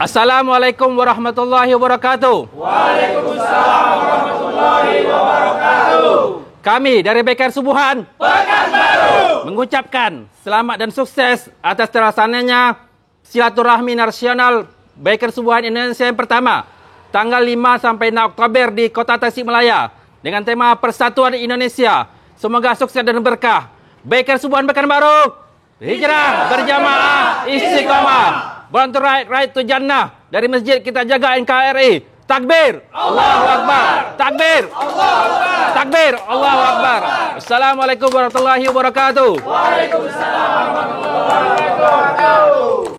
Assalamualaikum warahmatullahi wabarakatuh. Waalaikumsalam warahmatullahi wabarakatuh. Kami dari Baikan Subuhan Pekanbaru mengucapkan selamat dan sukses atas terlaksananya silaturahmi nasional Baikan Subuhan Indonesia yang pertama, tanggal 5 sampai 6 Oktober di Kota Tasikmalaya dengan tema Persatuan Indonesia. Semoga sukses dan berkah. Baikan Subuhan Pekanbaru, hijrah berjamaah istiqomah. Born to right to Jannah. Dari masjid kita jaga NKRI. Takbir, Allahu Akbar. Takbir, Allahu Akbar. Takbir, Allahu Akbar. Assalamualaikum warahmatullahi wabarakatuh. Waalaikumsalam warahmatullahi wabarakatuh.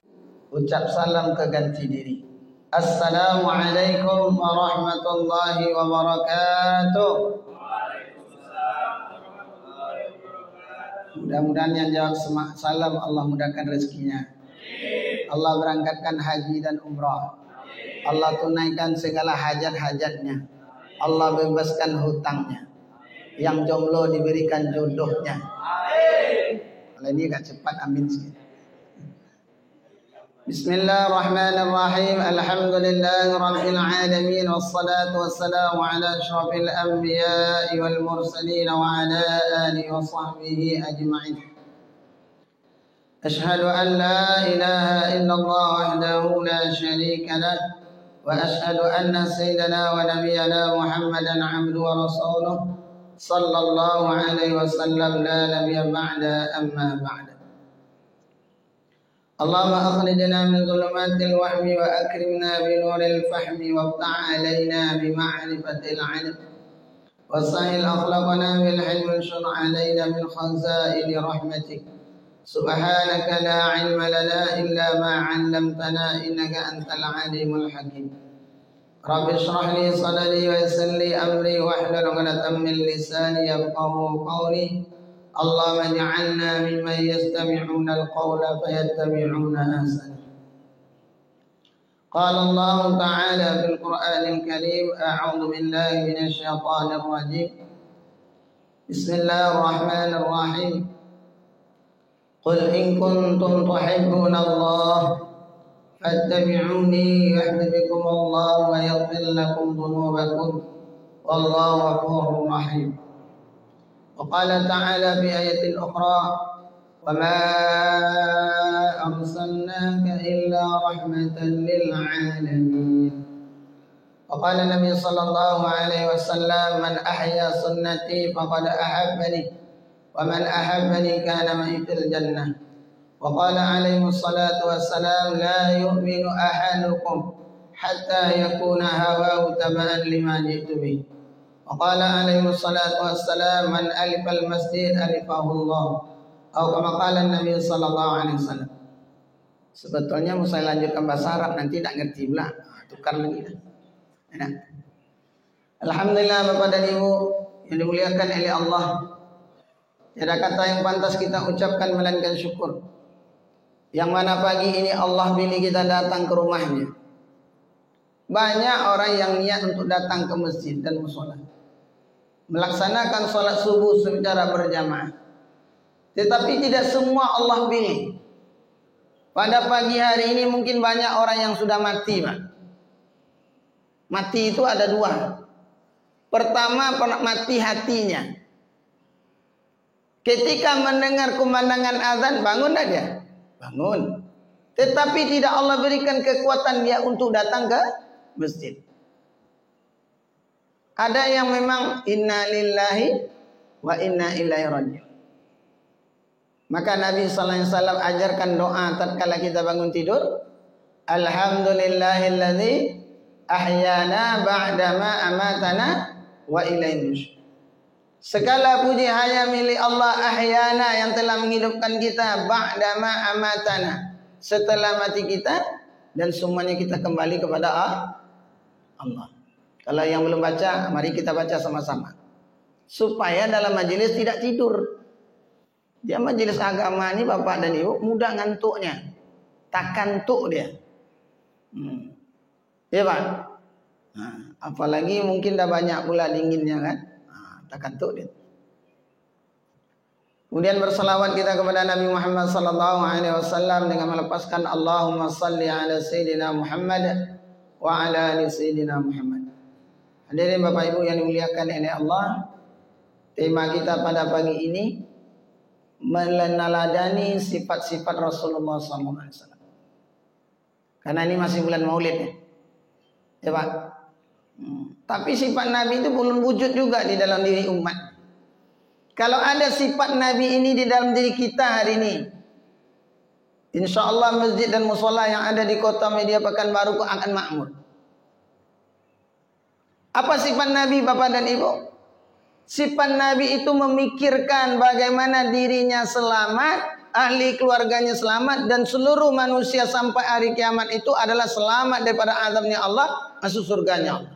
Ucap salam ke ganti diri. Assalamualaikum warahmatullahi wabarakatuh. Mudah-mudahan yang jawab salam Allah mudahkan rezekinya. Allah berangkatkan haji dan umrah. Allah tunaikan segala hajat-hajatnya. Allah bebaskan hutangnya. Yang jomblo diberikan jodohnya. Kalau ini agak cepat, amin sikit. Bismillahirrahmanirrahim. Alhamdulillahirabbil alamin wassalatu wassalamu ala asyrafil anbiya'i wal mursalin wa ala alihi wa sahbihi ajma'in. أشهد أن لا إله إلا الله وحده لا شريك له وأشهد أن سيدنا ونبينا محمدا عبده ورسوله صلى الله عليه وسلم لا نبي بعد أما بعد. اللهم أخرجنا من ظلمات الوهم وأكرمنا بنور الفهم وافتح علينا بمعرفة العلم وسهل أخلاقنا بالحلم وانشر علينا من خزائن رحمتك. سبحانك لا علم لنا إلا ما علمتنا إنك أنت العليم الحكيم. رب اشرح لي صدري ويسر لي أمري واحلل عقدة من لساني يفقهوا قولي. اللهم اجعلنا ممن يستمعون القول فيتبعون أحسنه. قال الله تعالى في القرآن الكريم: أعوذ بالله من الشيطان الرجيم. بسم الله الرحمن الرحيم. قل إن كنتم تحبون الله فاتبعوني يحببكم الله ويغفر لكم ذنوبكم والله غفور رحيم. وقال تعالى في آية أخرى: وما أرسلناك إلا رحمة للعالمين. وقال النبي صلى الله عليه وسلم: من أحيا سنتي فقد أحبني ومن أحبني كان معي في الجنة. وقال عليه الصلاة والسلام: لا يؤمن أحدكم حتى يكون هواه تبعا لما جئت به. وقال عليه الصلاة والسلام: من ألف المسجد ألفه الله. Atau kama qala Nabi sallallahu alaihi wasallam. Sebetulnya mau saya lanjutkan bahasa Arab, nanti tidak ngerti pula. Tukar lagi dah. Enak. Alhamdulillah Bapak dan Ibu yang dimuliakan oleh Allah. Tiada kata yang pantas kita ucapkan melainkan syukur. Yang mana pagi ini Allah pilih kita datang ke rumahnya. Banyak orang yang niat untuk datang ke masjid dan mushola, melaksanakan sholat subuh secara berjamaah. Tetapi tidak semua Allah pilih. Pada pagi hari ini mungkin banyak orang yang sudah mati, Pak. Mati itu ada dua. Pertama, mati hatinya. Ketika mendengar kumandangan azan, bangun tak dia? Bangun. Tetapi tidak Allah berikan kekuatan dia untuk datang ke masjid. Ada yang memang inna lillahi wa inna ilaihi raji'un. Maka Nabi sallallahu alaihi wasallam ajarkan doa tatkala kita bangun tidur. Alhamdulillahilladzi ahyana ba'dama amatana wa ilaihi nusyur. Segala puji hanya milik Allah ahyana yang telah menghidupkan kita ba'dama amatana, setelah mati kita, dan semuanya kita kembali kepada Allah. Kalau yang belum baca, mari kita baca sama-sama supaya dalam majelis tidak tidur. Dia majelis agama ini Bapak dan Ibu mudah ngantuknya, tak kantuk dia. Ya Pak. Nah, apalagi mungkin dah banyak pula dinginnya kan. Tak kantuk dia. Kemudian berselawat kita kepada Nabi Muhammad sallallahu alaihi wasallam dengan melepaskan Allahumma salli ala sayyidina Muhammad wa ala ali sayyidina Muhammad. Hadirin Bapak Ibu yang dimuliakan oleh Allah, tema kita pada pagi ini meneladani sifat-sifat Rasulullah sallallahu alaihi wasallam. Karena ini masih bulan Maulid ya Pak. Tapi sifat Nabi itu belum wujud juga di dalam diri umat. Kalau ada sifat Nabi ini di dalam diri kita hari ini, insya Allah masjid dan musola yang ada di kota Media Pekanbaru akan makmur. Apa sifat Nabi Bapak dan Ibu? Sifat Nabi itu memikirkan bagaimana dirinya selamat, ahli keluarganya selamat, dan seluruh manusia sampai hari kiamat itu adalah selamat daripada azabnya Allah, masuk surganya Allah.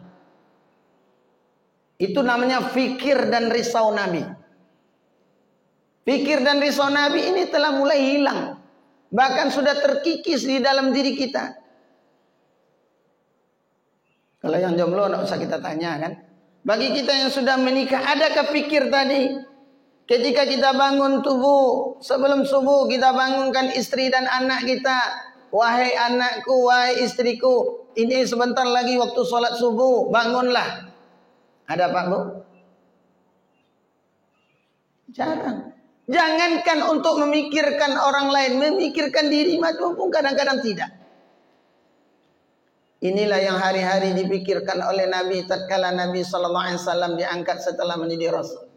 Itu namanya fikir dan risau Nabi. Fikir dan risau Nabi ini telah mulai hilang. Bahkan sudah terkikis di dalam diri kita. Kalau yang jomblo tidak usah kita tanya kan. Bagi kita yang sudah menikah, adakah fikir tadi? Ketika kita bangun tubuh, sebelum subuh kita bangunkan istri dan anak kita. Wahai anakku, wahai istriku, ini sebentar lagi waktu sholat subuh, bangunlah. Ada Pak Bu? Jarang. Jangankan untuk memikirkan orang lain, memikirkan diri pun kadang-kadang tidak. Inilah yang hari-hari dipikirkan oleh Nabi tatkala Nabi sallallahu alaihi wasallam diangkat setelah menjadi rasul.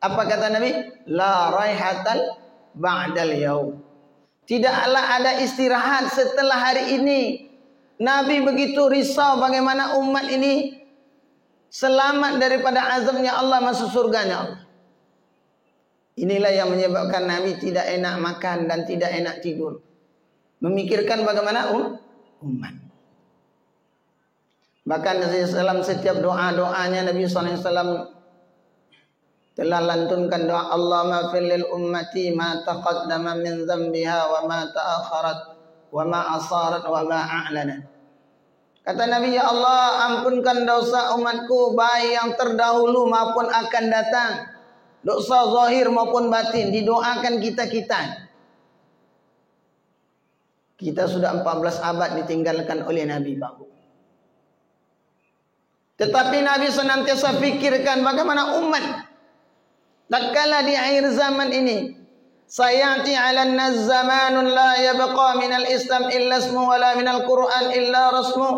Apa kata Nabi? La raihatal ba'dal yaum. Tidaklah ada istirahat setelah hari ini. Nabi begitu risau bagaimana umat ini selamat daripada azabnya Allah, masuk surganya Allah. Inilah yang menyebabkan Nabi tidak enak makan dan tidak enak tidur. Memikirkan bagaimana umat. Bahkan dalam setiap doa-doanya Nabi SAW telah lantunkan doa Allahumma fil lil ummati ma taqaddama min dhanbiha wa ma ta'akharat wa ma asarat wa ma a'lanat. Kata Nabi, ya Allah, ampunkan dosa umatku baik yang terdahulu maupun akan datang. Dosa zahir maupun batin, didoakan kita-kita. Kita sudah 14 abad ditinggalkan oleh Nabi Pak. Tetapi Nabi senantiasa fikirkan bagaimana umat. Tatkala di akhir zaman ini, sayati 'alan nas zamanun la yabqa minal Islam illa ismu wa la minal Qur'an illa rasmu.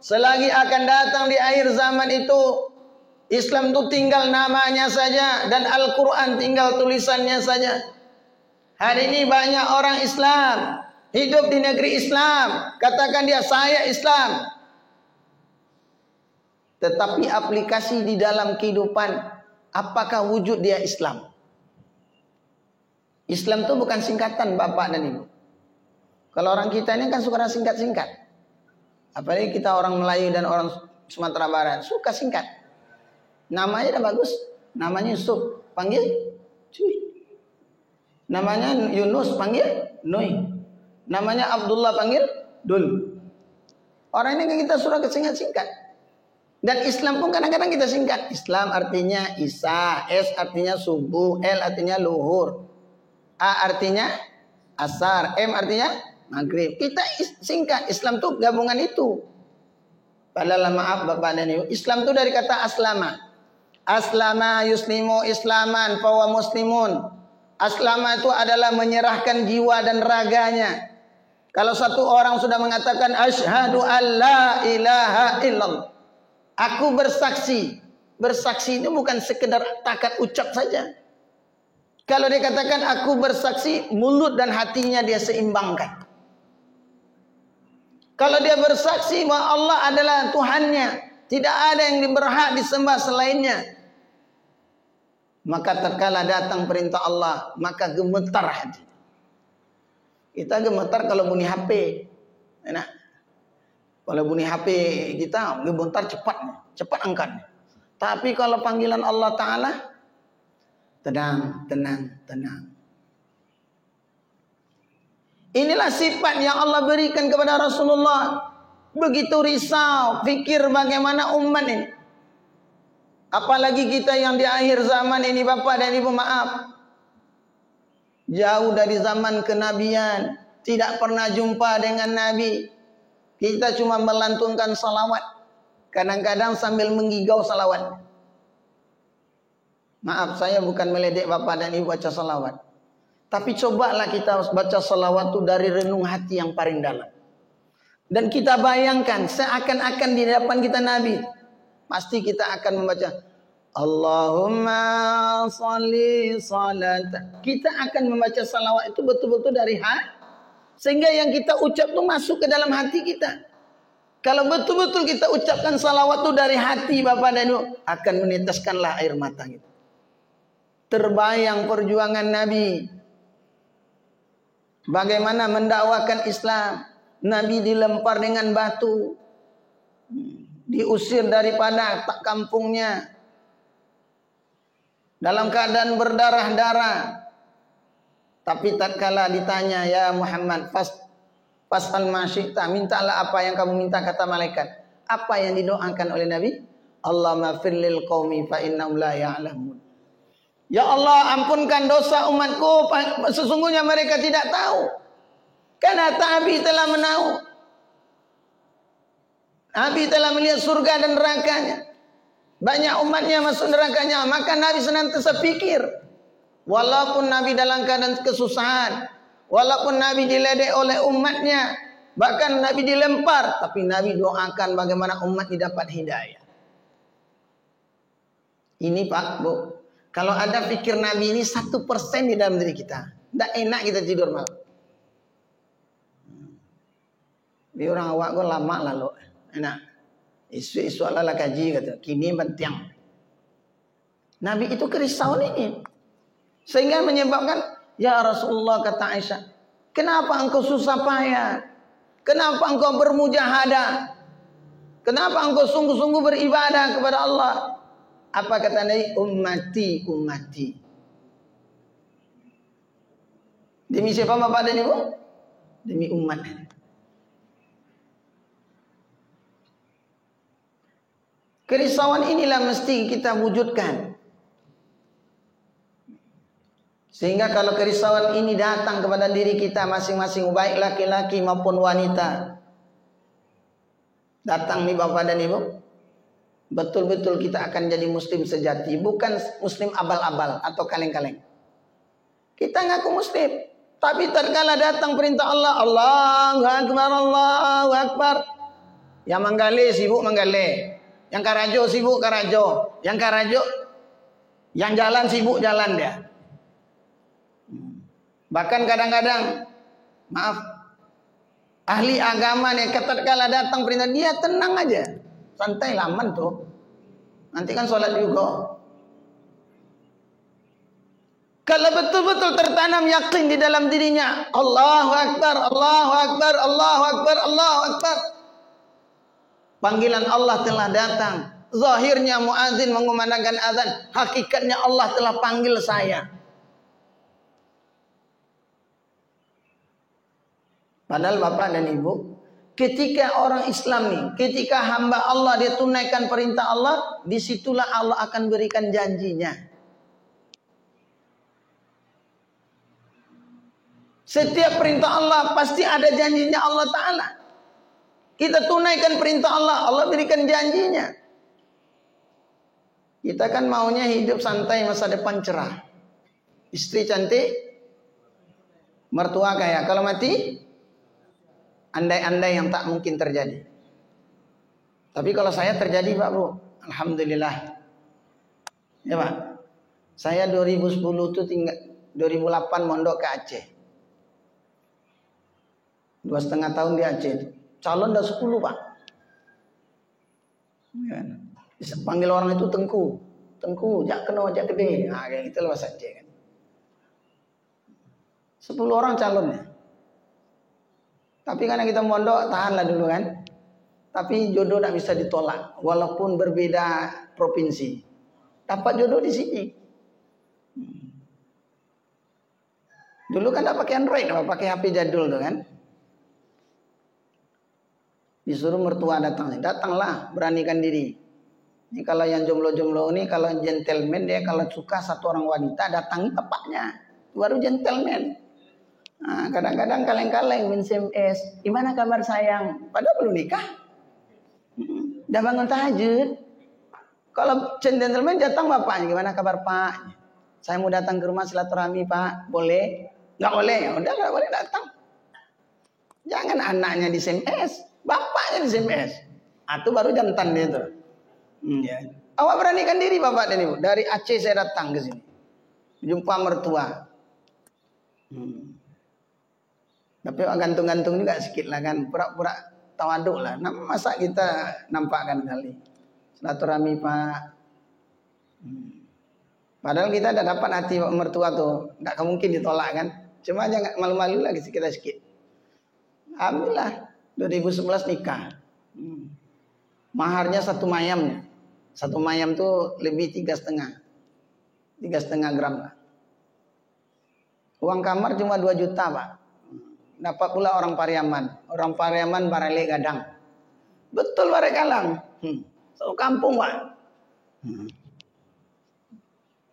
Selagi akan datang di akhir zaman itu, Islam itu tinggal namanya saja dan Al-Quran tinggal tulisannya saja. Hari ini banyak orang Islam hidup di negeri Islam, katakan dia saya Islam. Tetapi aplikasi di dalam kehidupan, apakah wujud dia Islam? Islam itu bukan singkatan Bapak dan Ibu. Kalau orang kita ini kan suka singkat-singkat. Apalagi kita orang Melayu dan orang Sumatera Barat, suka singkat. Namanya dah bagus. Namanya Yusuf, panggil Cuy. Namanya Yunus, panggil Nui. Namanya Abdullah, panggil Dul. Orang ini kan kita suruh singkat-singkat. Dan Islam pun kadang-kadang kita singkat. Islam artinya Isa, S artinya subuh, L artinya luhur, A artinya asar, M artinya maghrib. Kita singkat. Islam tuh gabungan itu. Padahal maaf Bapak dan Ibu, Islam itu dari kata aslama. Aslama yuslimu islaman fawa muslimun. Aslama itu adalah menyerahkan jiwa dan raganya. Kalau satu orang sudah mengatakan asyhadu alla ilaha illallah, aku bersaksi. Bersaksi itu bukan sekedar takat ucap saja. Kalau dia katakan aku bersaksi, mulut dan hatinya dia seimbangkan. Kalau dia bersaksi bahwa Allah adalah Tuhannya, tidak ada yang berhak disembah selainnya, maka tatkala datang perintah Allah, maka gemetar hati. Kita gemetar kalau bunyi HP. Enak. Kalau bunyi HP kita gemetar cepat angkat. Tapi kalau panggilan Allah Ta'ala, tenang. Inilah sifat yang Allah berikan kepada Rasulullah. Begitu risau, fikir bagaimana umat ini. Apalagi kita yang di akhir zaman ini Bapak dan Ibu, maaf. jauh dari zaman kenabian, tidak pernah jumpa dengan Nabi. Kita cuma melantunkan salawat, kadang-kadang sambil menggigau salawat. Maaf, saya bukan meledek bapak dan ibu baca salawat, tapi cobalah kita baca salawat itu dari renung hati yang paling dalam. Dan kita bayangkan seakan-akan di depan kita Nabi. Pasti kita akan membaca Allahumma sholli salatan. Kita akan membaca salawat itu betul-betul dari hati, sehingga yang kita ucap itu masuk ke dalam hati kita. Kalau betul-betul kita ucapkan salawat itu dari hati Bapak dan Ibu, akan meneteskanlah air mata kita. Terbayang perjuangan Nabi, bagaimana mendakwakan Islam. Nabi dilempar dengan batu, diusir daripada kampungnya, dalam keadaan berdarah-darah. Tapi tatkala ditanya, ya Muhammad, fasal masyita, mintalah apa yang kamu minta, kata malaikat. Apa yang didoakan oleh Nabi? Allahumma firlil qaumi fa innahum la ya'lamun. Ya Allah, ampunkan dosa umatku, sesungguhnya mereka tidak tahu. Karena Nabi telah menahu. Nabi telah melihat surga dan nerakanya. Banyak umatnya masuk nerakanya. Maka Nabi senantiasa pikir. Walaupun Nabi dalam keadaan kesusahan, walaupun Nabi diledek oleh umatnya, bahkan Nabi dilempar, tapi Nabi doakan bagaimana umat didapat hidayah. Ini Pak, Bu, kalau ada pikir Nabi ini 1% di dalam diri kita, tidak enak kita tidur malam. Di orang awak gue lama lalu, enak. Isu-isu ala kaji kata, kini bentiang. Nabi itu kerisauan ini, sehingga menyebabkan, ya Rasulullah, kata Aisyah, kenapa engkau susah payah? Kenapa engkau bermujahadah? Kenapa engkau sungguh-sungguh beribadah kepada Allah? Apa kata Nabi? Ummati, ummati. Demi siapa Bapak dan Ibu? Demi umat. Kerisauan inilah mesti kita wujudkan. Sehingga kalau kerisauan ini datang kepada diri kita masing-masing, baik laki-laki maupun wanita, datang nih Bapak dan Ibu, betul-betul kita akan jadi muslim sejati, bukan muslim abal-abal atau kaleng-kaleng. Kita ngaku muslim, tapi tatkala datang perintah Allah, Allahu Akbar, Allahu Akbar, yang menggali sibuk menggali, yang karajo sibuk karajo, yang karajo, yang jalan sibuk jalan dia. Bahkan kadang-kadang, maaf, ahli agama nih tatkala datang perintah, dia tenang aja, santai laman tuh, nanti kan sholat juga. Kalau betul-betul tertanam yakin di dalam dirinya, Allahu Akbar, Allahu Akbar, Allahu Akbar, Allahu Akbar, panggilan Allah telah datang. Zahirnya muadzin mengumandangkan azan, hakikatnya Allah telah panggil saya. Padahal Bapak dan Ibu, ketika orang Islam nih, ketika hamba Allah dia tunaikan perintah Allah, disitulah Allah akan berikan janjinya. Setiap perintah Allah pasti ada janjinya Allah Ta'ala. Kita tunaikan perintah Allah, Allah berikan janjinya. Kita kan maunya hidup santai, masa depan cerah, istri cantik, mertua kaya. Kalau mati, andai-andai yang tak mungkin terjadi. Tapi kalau saya terjadi Pak Bu, alhamdulillah. Ya Pak, saya 2010 itu 2008 mondok ke Aceh. 2,5 tahun di Aceh. Calon udah 10 Pak. Ya, panggil orang itu tengku, tengku, jak keno, jak gede. Nah, kayak gitu loh Aceh kan. 10 orang calonnya. Tapi karena kita mondok, tahanlah dulu kan. Tapi jodoh tidak bisa ditolak, walaupun berbeda provinsi. Dapat jodoh di sini. Dulu kan tidak pakai Android, pakai HP jadul tuh kan. Disuruh mertua datang, datanglah, beranikan diri. Ini kalau yang jomblo-jomblo ini, kalau gentleman dia kalau suka satu orang wanita, datangi bapaknya. baru gentleman. Nah, kadang-kadang kaleng-kaleng min SMS, gimana kabar sayang? Padahal belum nikah. Udah bangun tahajud. Kalau gentleman datang bapaknya, gimana kabar pak? Saya mau datang ke rumah silaturahmi pak, boleh? Nggak boleh, ya udah nggak boleh datang. Jangan anaknya di SMS, bapaknya di SMS. Itu baru jantan dia tuh. Ya. Awak beranikan diri bapak dan ibu. Dari Aceh saya datang ke sini, jumpa mertua. Tapi gantung-gantung juga sedikit lah kan, pura-pura tawaduk lah. Masa kita nampakkan kali silaturahmi pak. Padahal kita udah dapat hati mertua tuh, nggak mungkin ditolak kan. Cuma jangan malu-malu lagi sedikit. Alhamdulillah 2011 nikah. Maharnya 1 mayamnya. 1 mayam tuh lebih 3,5 gram lah. Uang kamar cuma 2 juta pak. Dapat pula orang Pariaman. Orang Pariaman barale gadang. Betul barale galang. Satu kampung pak.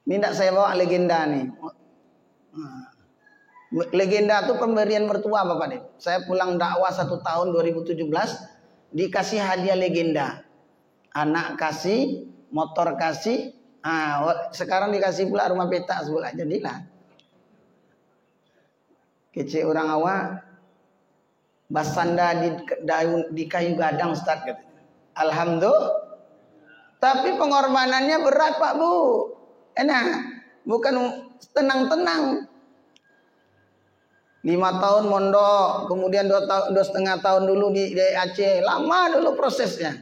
Ini tidak saya bawa legenda nih. Legenda itu pemberian mertua bapak nih. Saya pulang dakwah 1 tahun 2017 dikasih hadiah legenda. Anak kasih, motor kasih. Sekarang dikasih pula rumah petak sebelah. Jadilah. Kece orang awak basanda di kayu gadang Ustaz katanya. Alhamdulillah. Tapi pengorbanannya berat Pak Bu. Enak. Bukan tenang-tenang. 5 tahun mondok, kemudian 2,5 tahun dulu di Aceh. Lama dulu prosesnya.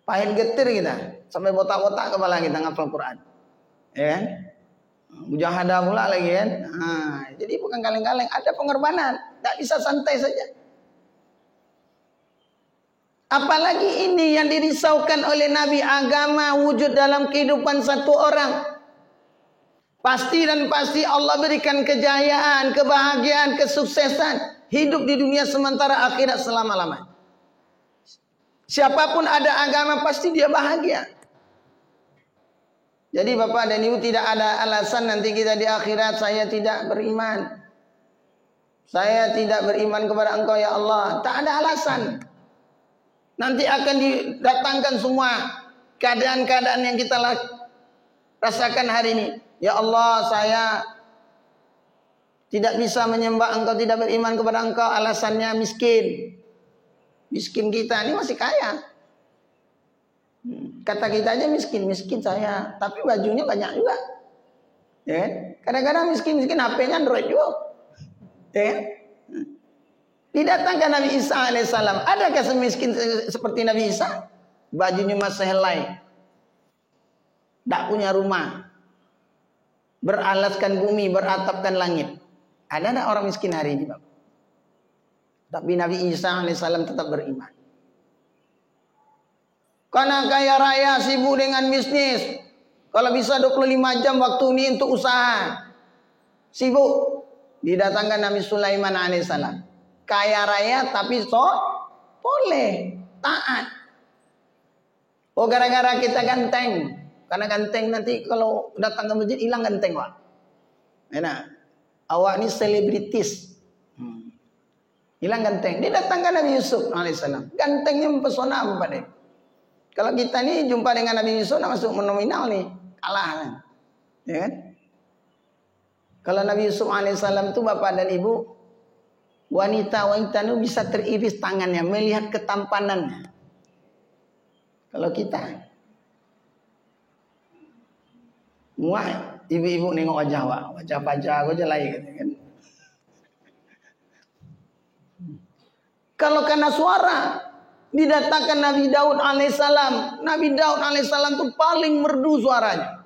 Pahit getir kita. Sampai botak-botak kepala kita ngapal Quran. Ya kan? Mujahadah pula lagi kan. Jadi bukan kaleng-kaleng, ada pengorbanan. Tak bisa santai saja. Apalagi ini yang dirisaukan oleh Nabi, agama wujud dalam kehidupan satu orang. Pasti dan pasti Allah berikan kejayaan, kebahagiaan, kesuksesan. Hidup di dunia sementara akhirat selama-lamanya. Siapapun ada agama pasti dia bahagia. Jadi Bapak dan Ibu tidak ada alasan nanti kita di akhirat saya tidak beriman. Saya tidak beriman kepada Engkau ya Allah. Tak ada alasan. Nanti akan didatangkan semua keadaan-keadaan yang kita rasakan hari ini. Ya Allah, saya tidak bisa menyembah Engkau, tidak beriman kepada Engkau, alasannya miskin. Miskin kita ini masih kaya. Kata kita aja miskin saya, tapi bajunya banyak juga. Ya, kadang-kadang miskin HP-nya Android juga. Ya. Didatangkan Nabi Isa alaihissalam. Adakah semiskin seperti Nabi Isa? Bajunya masih helai, tak punya rumah, beralaskan bumi, beratapkan langit. Ada tak orang miskin hari ini, Bapak? Tapi Nabi Isa alaihissalam tetap beriman. Karena kaya raya sibuk dengan bisnis. Kalau bisa 25 jam waktu ini untuk usaha. Sibuk. Didatangkan Nabi Sulaiman alaihissalam. Kaya raya tapi boleh. Taat. Oh gara-gara kita ganteng. Karena ganteng nanti kalau datang ke masjid hilang ganteng Pak. Enak. Awak ini selebritis. Hilang ganteng. Didatangkan Nabi Yusuf alaihissalam. Gantengnya mempesona Bapak deh. Kalau kita nih jumpa dengan Nabi Yusuf masuk nominal nih, kalah kan? Ya kan? Kalau Nabi Yusuf alaihissalam itu Bapak dan Ibu, wanita-wanita itu bisa teriris tangannya melihat ketampanannya. Kalau kita, muah ibu-ibu nengok wajah pajak aja lain kan? Kalau karena suara, didatangkan Nabi Daud alaihissalam. Nabi Daud alaihissalam itu paling merdu suaranya.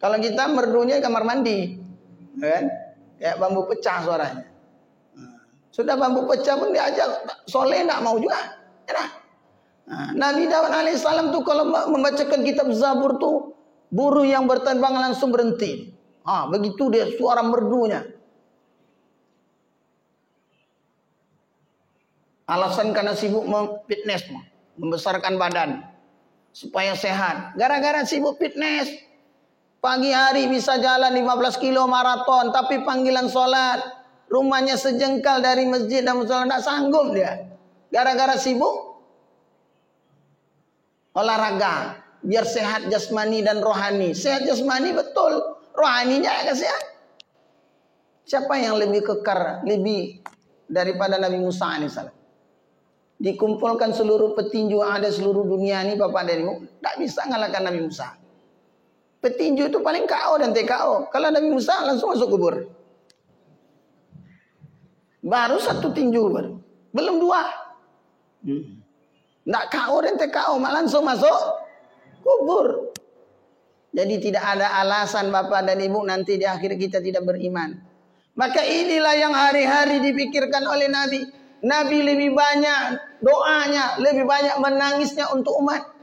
Kalau kita merdunya kamar mandi, kan? Kayak bambu pecah suaranya. Sudah bambu pecah pun diajak soleh tak mau juga. Nabi Daud alaihissalam tuh kalau membacakan kitab Zabur tuh burung yang berterbang langsung berhenti. Begitu dia suara merdunya. Alasan karena sibuk fitness, membesarkan badan supaya sehat. Gara-gara sibuk fitness, Pagi hari bisa jalan 15 kilo maraton, tapi panggilan sholat, rumahnya sejengkal dari masjid dan musola, tidak sanggup dia. Gara-gara sibuk olahraga, biar sehat jasmani dan rohani. Sehat jasmani betul, rohaninya agak sehat. Siapa yang lebih kekar, lebih daripada Nabi Musa alaihissalam? Dikumpulkan seluruh petinju yang ada seluruh dunia ini, Bapak dan Ibu, tidak bisa ngalahkan Nabi Musa. Petinju itu paling KO dan TKO. Kalau Nabi Musa langsung masuk kubur. Baru satu tinju baru. Belum dua. Tidak KO dan TKO, malah langsung masuk kubur. Jadi tidak ada alasan Bapak dan Ibu nanti di akhir kita tidak beriman. Maka inilah yang hari-hari dipikirkan oleh Nabi. Nabi lebih banyak doanya, lebih banyak menangisnya untuk umat.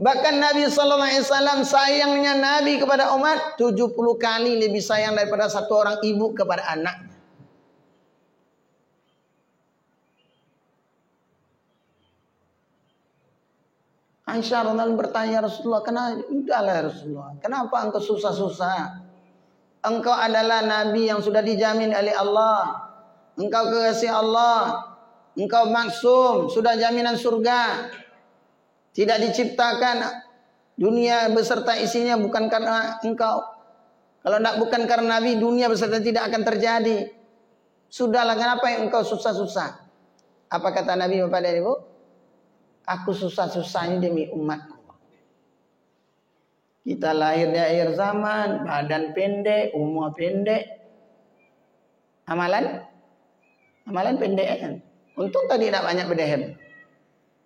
Bahkan Nabi SAW sayangnya Nabi kepada umat 70 kali lebih sayang daripada satu orang ibu kepada anaknya. Aisyah radhiyallahu bertanya, Rasulullah, kenapa engkau susah-susah? Engkau adalah Nabi yang sudah dijamin oleh Allah. Engkau kekasih Allah. Engkau maksum, sudah jaminan surga. Tidak diciptakan dunia beserta isinya bukan karena engkau. Kalau tidak bukan karena Nabi, dunia beserta tidak akan terjadi. Sudahlah, kenapa engkau susah-susah? Apa kata Nabi Bapak dan Ibu? Aku susah-susah ini demi umatku. Kita lahir di akhir zaman, badan pendek, umur pendek. Amalan pendek kan. Untung tadi tidak banyak berdehem.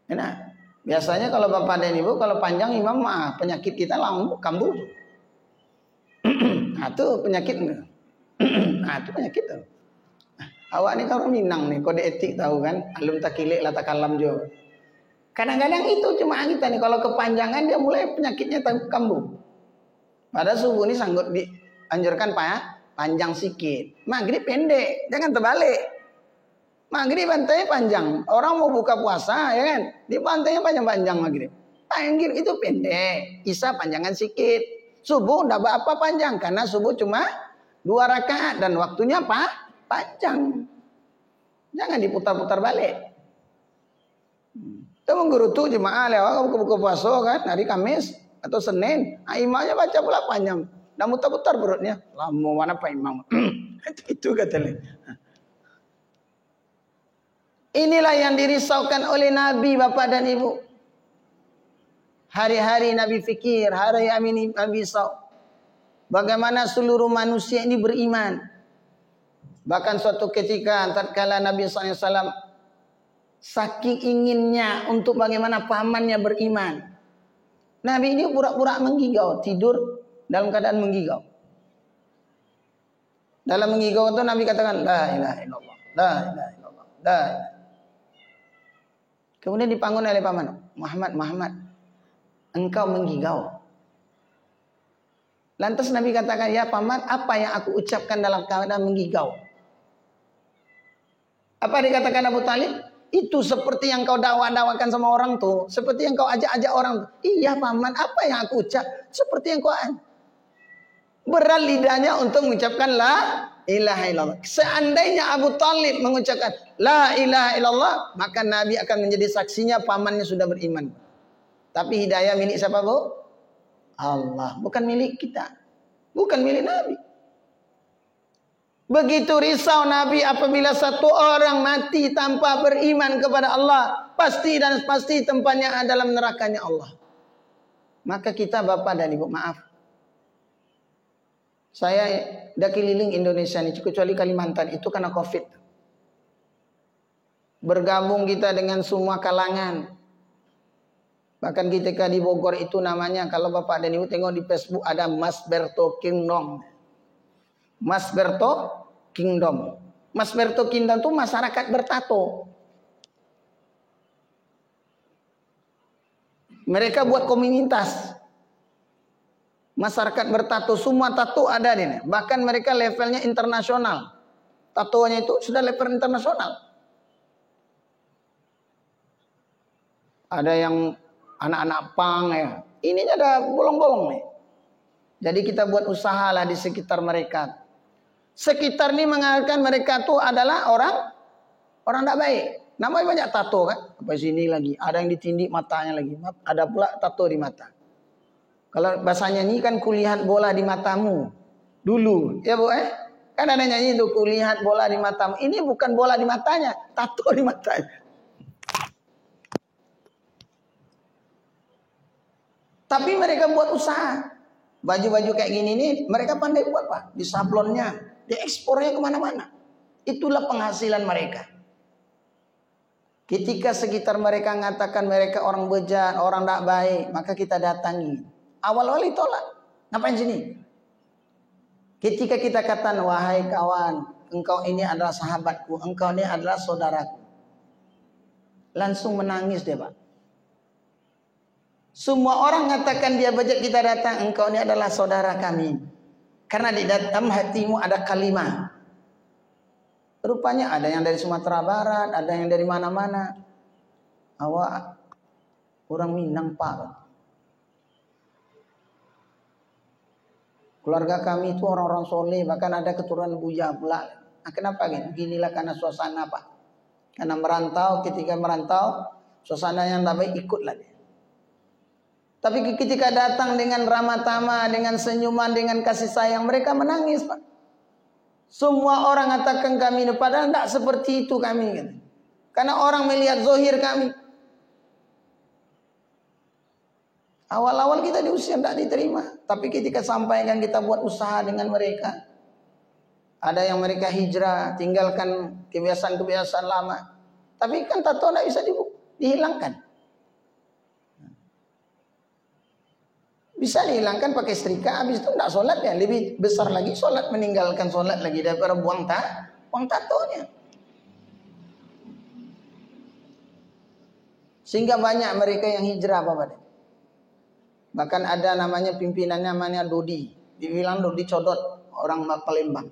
Enak. Biasanya kalau Bapak dan Ibu, kalau panjang imam penyakit kita langsung kambuh. Nah, itu penyakit. Nah, itu penyakit tuh. Awak ni kalau Minang nih, kode etik tahu kan? Alum takilik lata kalam jo. Kadang-kadang itu cuma kita nih, kalau kepanjangan dia mulai penyakitnya kambuh. Pada subuh ini sanggup dianjurkan panjang sikit. Maghrib pendek, jangan terbalik. Maghrib bantainya panjang. Orang mau buka puasa ya kan, di bantainya panjang-panjang maghrib. Maghrib itu pendek, Isya panjangan sedikit. Subuh enggak apa panjang karena subuh cuma 2 rakaat dan waktunya panjang. Jangan diputar-putar balik. Kita menggerutu jemaah lewat buka puasa kan hari Kamis atau Senin. Imamnya baca pula panjang. Dan mutar-putar perutnya. Lama mana Pak Imam? Itu katanya. Inilah yang dirisaukan oleh Nabi Bapak dan Ibu. Hari-hari Nabi fikir, hari-hari Nabi risau. Bagaimana seluruh manusia ini beriman. Bahkan suatu ketika tatkala Nabi SAW saking inginnya untuk bagaimana pamannya beriman. Nabi ini pura-pura menggigau, tidur dalam keadaan menggigau. Dalam menggigau itu Nabi katakan, La ilaha illallah, La ilaha illallah, La ilaha. Kemudian dipanggil oleh paman, Muhammad, engkau menggigau. Lantas Nabi katakan, ya paman, apa yang aku ucapkan dalam keadaan menggigau? Apa dikatakan Abu Talib? Itu seperti yang kau dakwah-dakwakan sama orang tuh. Seperti yang kau ajak-ajak orang tuh. Iya paman, apa yang aku ucap? Seperti yang kau berat lidahnya untuk mengucapkan la ilaha illallah. Seandainya Abu Talib mengucapkan la ilaha illallah, maka Nabi akan menjadi saksinya pamannya sudah beriman. Tapi hidayah milik siapa Bu? Allah, bukan milik kita. Bukan milik Nabi. Begitu risau Nabi apabila satu orang mati tanpa beriman kepada Allah. Pasti dan pasti tempatnya dalam nerakanya Allah. Maka kita Bapak dan Ibu, maaf. Saya dah keliling Indonesia ini, kecuali Kalimantan, itu karena COVID. Bergabung kita dengan semua kalangan. Bahkan ketika di Bogor itu namanya, kalau Bapak dan Ibu tengok di Facebook, ada Mas Berto Kingdom. Mas Berto Kingdom. Mas Berto Kingdom itu masyarakat bertato. Mereka buat komunitas. Masyarakat bertato, semua tato ada di sini. Bahkan mereka levelnya internasional. Tatonya itu sudah level internasional. Ada yang anak-anak pang ya. Ininya ada bolong-bolong nih. Jadi kita buat usaha lah di sekitar mereka. Sekitar ini mengatakan mereka tuh adalah orang tidak baik. Namanya banyak tato kan. Sampai sini lagi. Ada yang ditindik matanya lagi. Ada pula tato di mata. Kalau bahasanya ini kan kulihat bola di matamu. Dulu. Ya Bu Kan ada nyanyi itu. Kulihat bola di matamu. Ini bukan bola di matanya. Tato di matanya. Tapi mereka buat usaha. Baju-baju kayak gini nih mereka pandai buat Pak. Di sablonnya. Diekspornya kemana-mana. Itulah penghasilan mereka. Ketika sekitar mereka mengatakan mereka orang bejat, orang tak baik, maka kita datangi. Awal-awal ditolak. Ngapain sini? Ketika kita katakan, wahai kawan, engkau ini adalah sahabatku, engkau ini adalah saudaraku. Langsung menangis dia Pak. Semua orang mengatakan dia bejat, kita datang, engkau ini adalah saudara kami. Karena di dalam hatimu ada kalimat. Rupanya ada yang dari Sumatera Barat, ada yang dari mana-mana. Awak orang Minang Pak. Keluarga kami itu orang-orang soleh, bahkan ada keturunan Buya pula. Nah, kenapa gitu? Beginilah karena suasana Pak. Karena merantau, ketika merantau, suasana yang tak baik ikutlah dia. Tapi ketika datang dengan ramah tamah, dengan senyuman, dengan kasih sayang, mereka menangis Pak. Semua orang katakan kami ini, padahal tidak seperti itu kami. Gitu. Karena orang melihat zohir kami. Awal-awal kita diusir, tidak diterima. Tapi ketika sampaikan kita buat usaha dengan mereka. Ada yang mereka hijrah, tinggalkan kebiasaan-kebiasaan lama. Tapi kan tato tidak bisa dihilangkan. Bisa dihilangkan pakai setrika, habis itu tidak sholat ya. Lebih besar lagi sholat, meninggalkan sholat lagi daripada buang tatonya. Sehingga banyak mereka yang hijrah Bapak. Bahkan ada namanya pimpinannya namanya Dodi. Dibilang Dodi Codot, orang Palembang.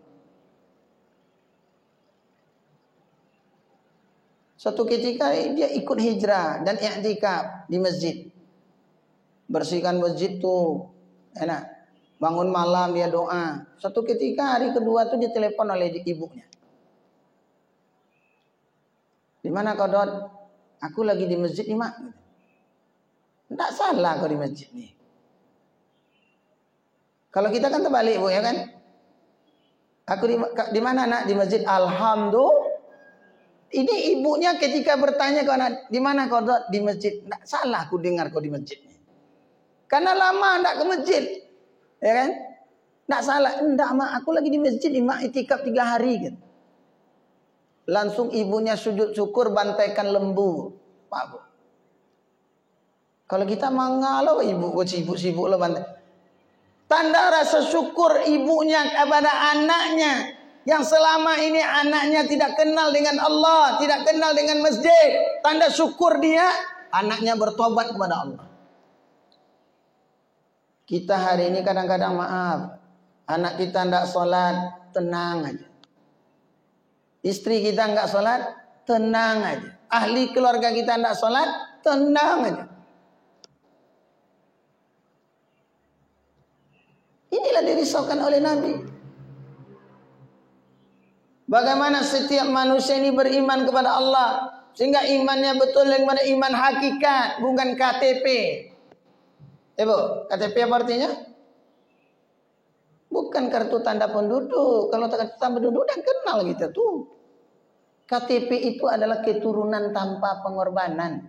Suatu ketika dia ikut hijrah dan i'tikaf di masjid. Bersihkan masjid tuh enak. Bangun malam dia doa. Suatu ketika hari kedua tuh ditelepon oleh ibunya. Di mana kau Dot? Aku lagi di masjid nih Mak. Tidak salah kau di masjid nih. Kalau kita kan terbalik Bu ya kan? Aku di mana nak? Di masjid. Alhamdulillah. Ini ibunya ketika bertanya kau nak di mana kau Dot? Di masjid. Tidak salah aku dengar kau di masjid nih. Karena lama tidak ke masjid. Ya kan? Tak salah. Tidak Mak. Aku lagi di masjid. Mak itikaf 3 hari. Gitu. Langsung ibunya sujud syukur bantaikan lembu. Pak Bu. Kalau kita mengalau ibu sibuk-sibuk lah bantai. Tanda rasa syukur ibunya kepada anaknya. Yang selama ini anaknya tidak kenal dengan Allah. Tidak kenal dengan masjid. Tanda syukur dia. Anaknya bertobat kepada Allah. Kita hari ini kadang-kadang maaf. Anak kita tidak sholat. Tenang aja. Istri kita tidak sholat. Tenang aja. Ahli keluarga kita tidak sholat. Tenang aja. Inilah dirisaukan oleh Nabi. Bagaimana setiap manusia ini beriman kepada Allah. Sehingga imannya betul kepada iman hakikat. Bukan KTP. Bu, KTP apa artinya? Bukan kartu tanda penduduk. Kalau kartu tanda penduduk dan kenal kita tuh. KTP itu adalah keturunan tanpa pengorbanan.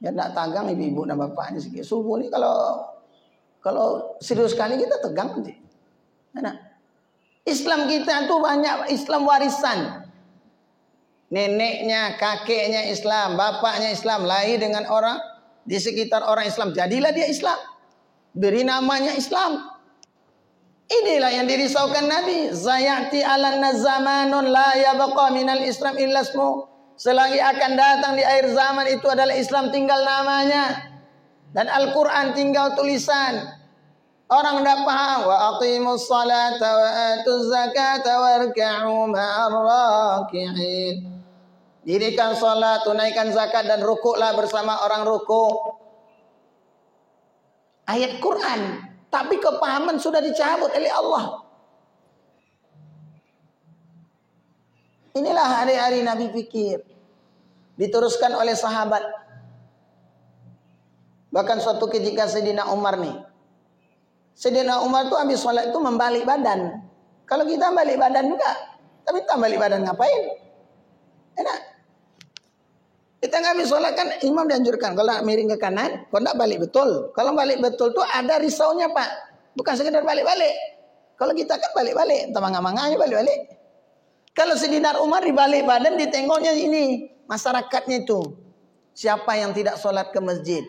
Ya tidak tagang ibu-ibu dan bapaknya. Subuh ini kalau serius sekali kita tegang nanti. Nah, Islam kita tuh banyak Islam warisan. Neneknya, kakeknya Islam, bapaknya Islam, lahir dengan orang di sekitar orang Islam, jadilah dia Islam. Beri namanya Islam. Inilah yang dirisaukan Nabi. Zayati alanna zamanun la yabqa minal Islam illa ismu. Selagi akan datang di akhir zaman itu adalah Islam tinggal namanya. Dan Al-Quran tinggal tulisan. Orang tidak paham. Wa aqimus salata wa atuz zakata warka'u ma'ar raki'in. Dirikan salat, tunaikan zakat dan rukuklah bersama orang rukuk. ayat Quran, tapi kepahaman sudah dicabut oleh Allah. Inilah hari-hari Nabi pikir. Diteruskan oleh sahabat. Bahkan suatu ketika Sayyidina Umar nih. Sayyidina Umar tuh habis sholat itu membalik badan. Kalau kita balik badan juga. Tapi kita balik badan ngapain? Enak. Kita nggak habis sholat kan imam dianjurkan. Kalau miring ke kanan, kalau nggak balik betul. Kalau balik betul tuh ada risaunya Pak. Bukan sekedar balik-balik. Kalau kita kan balik-balik. Entah manga-manganya balik-balik. Kalau Sayyidina Umar dibalik badan ditengoknya ini. Masyarakatnya itu. Siapa yang tidak sholat ke masjid.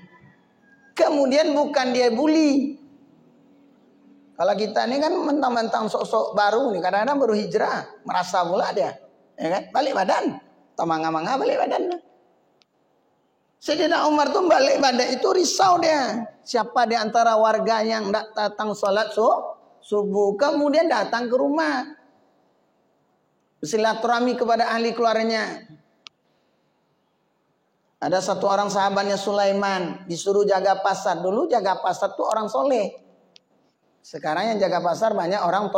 Kemudian bukan dia bully. Kalau kita ini kan mentang-mentang sok-sok baru nih. Kadang-kadang baru hijrah. Merasa pula dia. Ya kan? Balik badan. Tamang-manga balik badan. Sayyidina Umar tuh balik badan itu risau dia. Siapa di antara warga yang tidak datang sholat subuh. Kemudian datang ke rumah. Bersilaturahmi kepada ahli keluarganya. Ada satu orang sahabatnya Sulaiman. Disuruh jaga pasar. Dulu jaga pasar tuh orang soleh. Sekarang yang jaga pasar banyak orang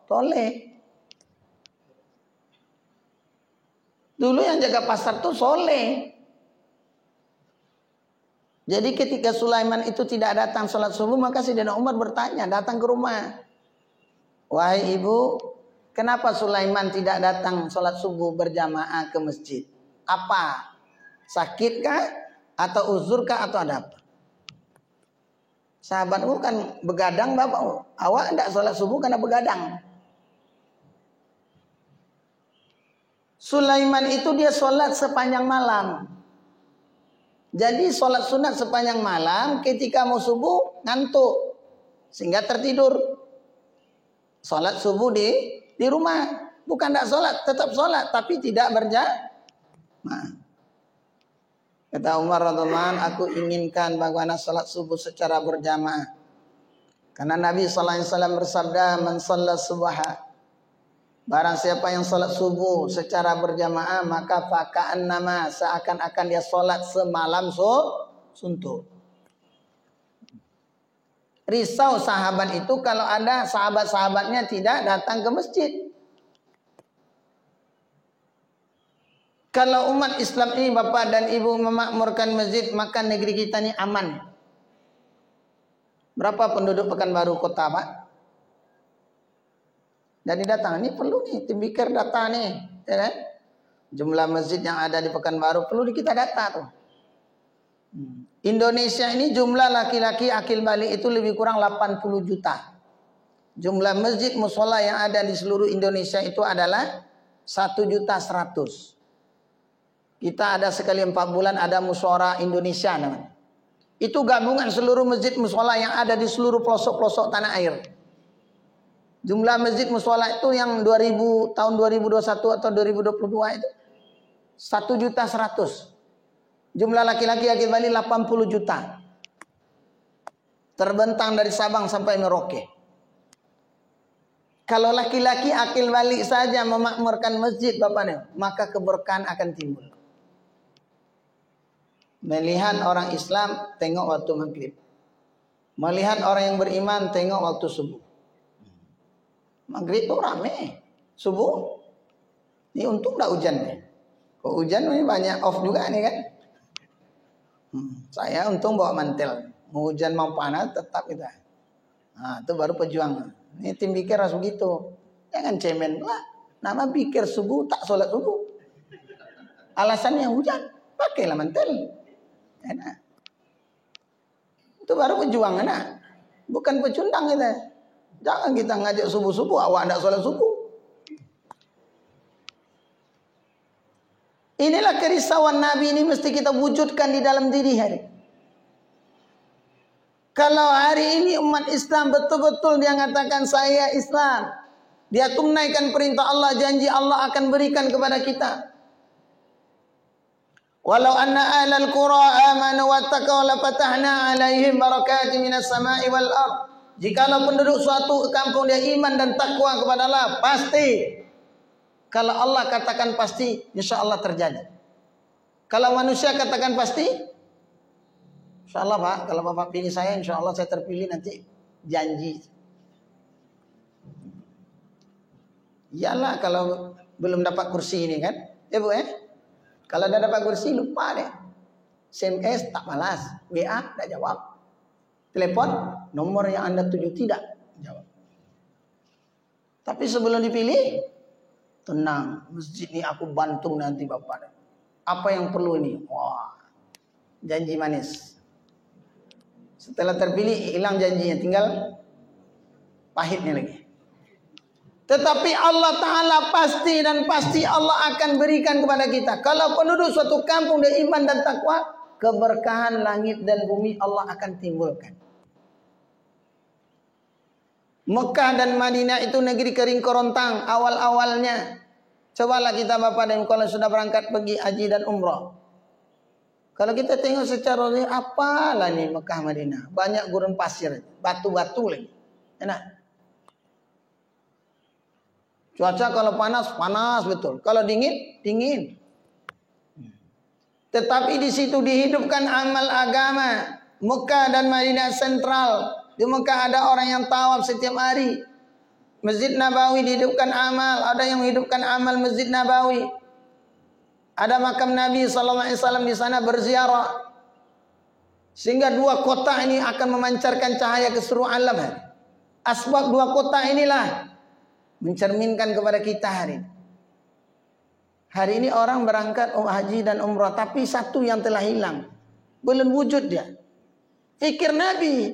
toleh. Dulu yang jaga pasar tuh soleh. Jadi ketika Sulaiman itu tidak datang sholat subuh, maka Sayyidina Umar bertanya, datang ke rumah. Wahai ibu, kenapa Sulaiman tidak datang sholat subuh berjamaah ke masjid? Apa? Sakitkah? Atau uzurkah? Atau ada apa? Sahabatku kan begadang bapak. Awak tidak sholat subuh karena begadang. Sulaiman itu dia sholat sepanjang malam. Jadi sholat sunat sepanjang malam. Ketika mau subuh ngantuk. Sehingga tertidur. Sholat subuh di rumah. Bukan tidak sholat. Tetap sholat. Tapi tidak berjamaah. Kata Umar radhiyallahu anhu, aku inginkan bagaimana salat subuh secara berjamaah. Karena Nabi sallallahu alaihi wasallam bersabda, "Man shalla subha." Barang siapa yang salat subuh secara berjamaah, maka faka'annama seakan-akan dia salat semalam suntuk. Risau sahabat itu kalau ada sahabat-sahabatnya tidak datang ke masjid. Kalau umat Islam ini bapak dan ibu memakmurkan masjid, maka negeri kita ini aman. Berapa penduduk Pekanbaru kota Pak? Jadi datang, ini perlu nih, tim Bikir data nih. Ya kan? Jumlah masjid yang ada di Pekanbaru perlu kita data tuh. Indonesia ini jumlah laki-laki akil balik itu lebih kurang 80 juta. Jumlah masjid musola yang ada di seluruh Indonesia itu adalah 1.100.000. Kita ada sekali 4 bulan ada musyawarah Indonesia namanya. Itu gabungan seluruh masjid mushola yang ada di seluruh pelosok-pelosok tanah air. Jumlah masjid mushola itu yang tahun 2021 atau 2022 itu 1.100.000. Jumlah laki-laki akil balik 80 juta. Terbentang dari Sabang sampai Merauke. Kalau laki-laki akil balik saja memakmurkan masjid bapaknya, maka keberkahan akan timbul. Melihat orang Islam, tengok waktu maghrib. Melihat orang yang beriman, tengok waktu subuh. Maghrib itu rame. Subuh, ini untung tidak hujan nih. Kalau hujan ini banyak off juga nih kan. Saya untung bawa mantel. Mau hujan mau panas tetap kita. Nah, itu baru pejuang. Ini tim Bikir harus begitu. Jangan cemen lah. Nama Bikir subuh tak sholat subuh. Alasannya hujan, pakailah mantel. Enak. Itu baru pejuang enak. Bukan pecundang kita. Jangan kita ngajak subuh-subuh awak tidak sholat subuh. Inilah kerisauan Nabi ini mesti kita wujudkan di dalam diri hari. Kalau hari ini umat Islam betul-betul dia mengatakan saya Islam. Dia tunaikan perintah Allah, janji Allah akan berikan kepada kita. Walau anna ahlal qura amanu wattaqaw la fatahna alaihim barakatin minas sama'i wal ard. Jikalau penduduk suatu kampung dia iman dan takwa kepada Allah, pasti. Kalau Allah katakan pasti, insya Allah terjadi. Kalau manusia katakan pasti, Insya Allah Pak, kalau Bapak pilih saya, insya Allah saya terpilih nanti janji. Iyalah kalau belum dapat kursi ini kan, ya Bu ya. Kalau udah dapat kursi lupa deh. SMS tak balas, WA tak jawab, telepon nomor yang Anda tuju tidak jawab. Tapi sebelum dipilih, tenang, masjid ini aku bantu nanti Bapak. Apa yang perlu ini? Wah, janji manis. Setelah terpilih hilang janjinya, tinggal pahitnya lagi. Tetapi Allah Ta'ala pasti dan pasti Allah akan berikan kepada kita. Kalau penduduk suatu kampung dengan iman dan takwa, keberkahan langit dan bumi Allah akan timbulkan. Mekah dan Madinah itu negeri kering kerontang awal-awalnya. Cobalah kita Bapak dan kalau sudah berangkat pergi haji dan umrah. Kalau kita tengok secara real, apalah nih Mekah Madinah. Banyak gurun pasir, batu-batu lagi. Enak. Cuaca kalau panas, panas betul. Kalau dingin, dingin. Tetapi di situ dihidupkan amal agama. Mekah dan Madinah sentral. Di Mekah ada orang yang tawaf setiap hari. Masjid Nabawi dihidupkan amal. Ada yang menghidupkan amal Masjid Nabawi. Ada makam Nabi SAW di sana berziarah. Sehingga dua kota ini akan memancarkan cahaya ke seluruh alam. Asbab dua kota inilah mencerminkan kepada kita hari ini. Hari ini orang berangkat haji dan umrah, tapi satu yang telah hilang, belum wujud dia. Fikir Nabi.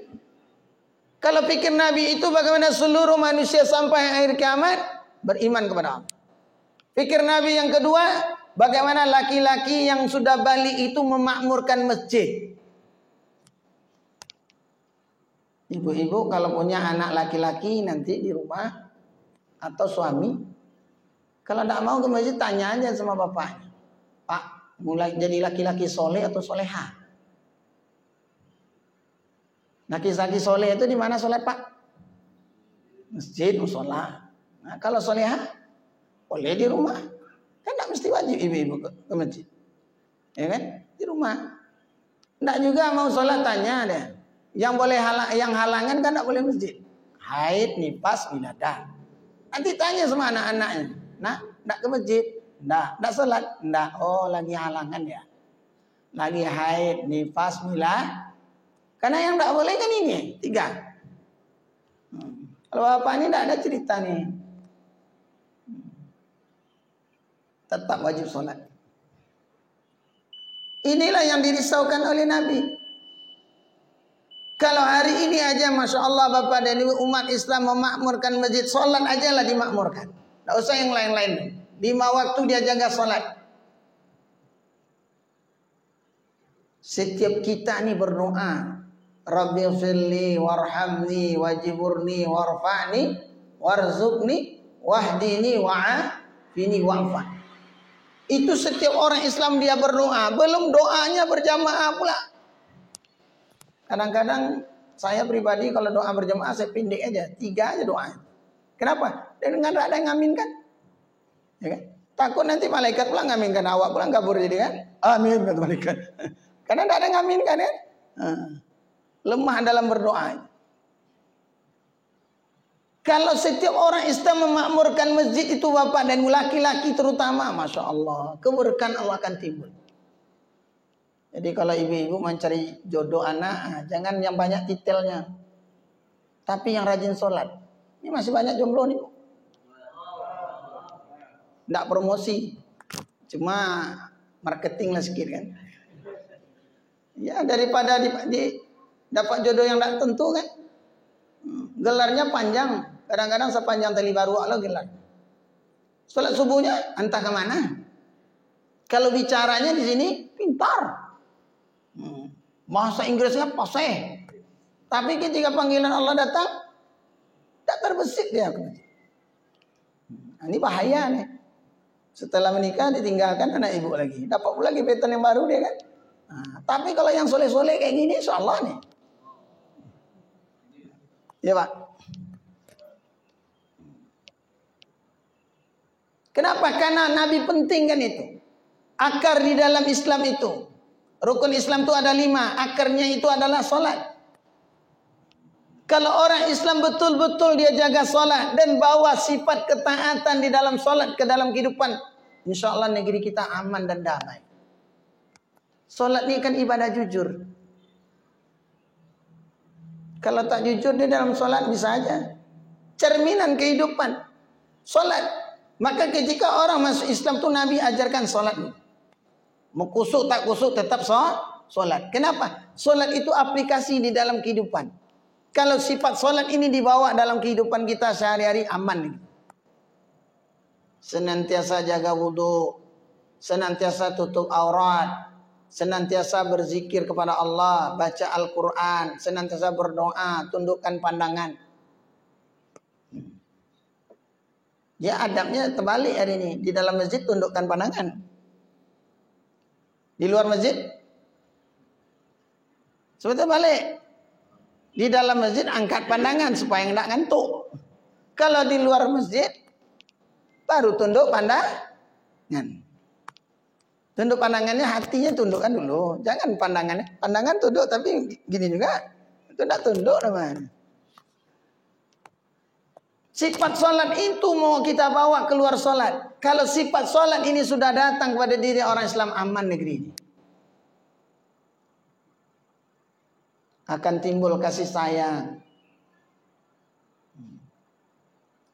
Kalau fikir Nabi itu bagaimana seluruh manusia sampai akhir kiamat beriman kepada Allah. Fikir Nabi yang kedua, bagaimana laki-laki yang sudah balik itu memakmurkan masjid. Ibu-ibu kalau punya anak laki-laki nanti di rumah atau suami, kalau tidak mau ke masjid tanya aja sama bapaknya, Pak, mulai jadi laki-laki soleh atau soleha? Laki-laki soleh itu di mana soleh Pak? Masjid, musola. Nah, kalau soleha boleh di rumah. Kan tidak mesti wajib ibu-ibu ke masjid, ya kan? Di rumah. Tidak juga mau sholat tanya deh. Yang boleh yang halangan kan tidak boleh masjid. Haid, nifas, wiladah. Nanti tanya sama anak-anaknya, nak, tidak ke masjid? Tidak sholat? Tidak. Oh, lagi halangan ya. Lagi haid, nifas, wiladah. Karena yang tidak boleh kan ini, 3. Kalau bapak ini tidak ada cerita nih. Tetap wajib sholat. Inilah yang dirisaukan oleh Nabi. Kalau hari ini aja Masya Allah Bapak dan Ibu umat Islam memakmurkan masjid, sholat aja lah dimakmurkan. Tidak usah yang lain-lain. 5 waktu dia jaga sholat. Setiap kita ini berdoa, Rabbi firli warhamni wajiburni warfa'ni warzuqni wahdini wa'afini wa'fan. Itu setiap orang Islam dia berdoa. Belum doanya berjamaah pula. Kadang-kadang saya pribadi kalau doa berjamaah saya pendek aja. 3 aja doa. Kenapa? Dan tidak ada yang ngaminkan. Ya kan? Takut nanti malaikat pula ngaminkan. Awak pula kabur jadi kan. Amin kata malaikat. Karena tidak ada yang ngaminkan kan. Lemah dalam berdoa. Kalau setiap orang Islam memakmurkan masjid itu Bapak dan laki-laki terutama, Masya Allah, keberkahan Allah akan timbul. Jadi kalau ibu-ibu mencari jodoh anak, jangan yang banyak titelnya, tapi yang rajin sholat. Ini masih banyak jomblo nih. Tidak promosi, cuma marketing lah sedikit kan. Ya daripada dapat jodoh yang tidak tentu kan. Gelarnya panjang. Kadang-kadang sepanjang tali baru Allah gelar. Sholat subuhnya entah kemana. Kalau bicaranya di sini pintar. Bahasa Inggrisnya fasih. Tapi ketika panggilan Allah datang, tak terbesit dia. Nah, ini bahaya nih. Setelah menikah ditinggalkan anak ibu lagi. Dapat pula gebetan yang baru dia kan. Nah, tapi kalau yang soleh-soleh kayak gini, insya Allah nih. Ya Pak. Kenapa? Karena Nabi penting kan itu. Akar di dalam Islam itu. Rukun Islam itu ada 5. Akarnya itu adalah solat. Kalau orang Islam betul-betul dia jaga solat dan bawa sifat ketaatan di dalam solat ke dalam kehidupan, insya Allah negeri kita aman dan damai. Solat ini kan ibadah jujur. Kalau tak jujur di dalam solat bisa aja. Cerminan kehidupan. Solat. Maka ketika orang masuk Islam tu Nabi ajarkan solat. Mau kusuk tak kusuk tetap solat. Kenapa? Solat itu aplikasi di dalam kehidupan. Kalau sifat solat ini dibawa dalam kehidupan kita sehari-hari, aman. Senantiasa jaga wudu, senantiasa tutup aurat, senantiasa berzikir kepada Allah, baca Al-Quran, senantiasa berdoa, tundukkan pandangan. Ya adabnya terbalik hari ini. Di dalam masjid tundukkan pandangan. Di luar masjid sebetulnya balik. Di dalam masjid angkat pandangan supaya tidak ngantuk. Kalau di luar masjid baru tunduk pandangan. Tunduk pandangannya, hatinya tundukkan dulu. Jangan pandangannya. Pandangan tunduk tapi gini juga. Itu tidak tunduk namanya. Sifat solat itu mau kita bawa keluar solat. Kalau sifat solat ini sudah datang kepada diri orang Islam, aman negeri ini. Akan timbul kasih sayang.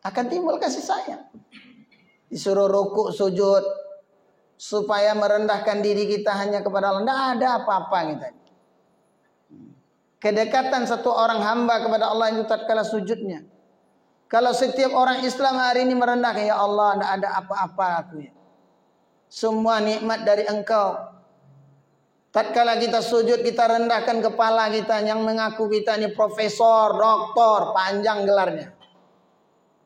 Akan timbul kasih sayang. Disuruh rukuk sujud supaya merendahkan diri kita hanya kepada Allah. Tidak ada apa-apa kita. Kedekatan satu orang hamba kepada Allah itu tatkala sujudnya. Kalau setiap orang Islam hari ini merendahkan, ya Allah, tidak ada apa-apa aku ya. Semua nikmat dari Engkau. Tatkala kita sujud, kita rendahkan kepala kita yang mengaku kita ini profesor, doktor, panjang gelarnya.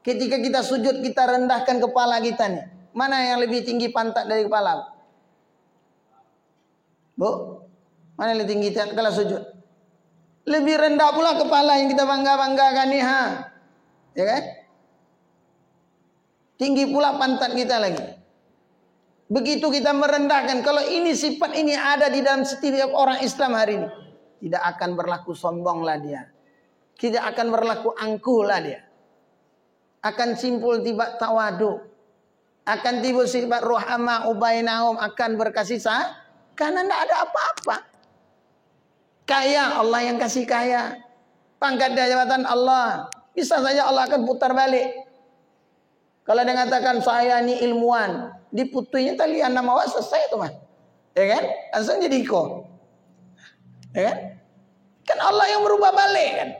Ketika kita sujud, kita rendahkan kepala kita nih. Mana yang lebih tinggi pantat dari kepala? Bu? Mana yang lebih tinggi tatkala sujud? Lebih rendah pula kepala yang kita bangga-banggakan nih, ha? Ya kan? Tinggi pula pantat kita lagi. Begitu kita merendahkan, kalau ini sifat ini ada di dalam setiap orang Islam hari ini, tidak akan berlaku sombonglah dia. Tidak akan berlaku angkuhlah dia. Akan simpul tiba tawadu. Akan timbul sifat ruhama ubainahum, akan berkasih sayang karena tidak ada apa-apa. Kaya, Allah yang kasih kaya. Pangkat dan jabatan Allah. Bisa saja Allah akan putar balik. Kalau dia mengatakan saya ini ilmuwan, diputuinya talian nama awak selesai tu mah. Ya kan? Langsung jadi iko. Ya kan? Kan Allah yang merubah balik kan.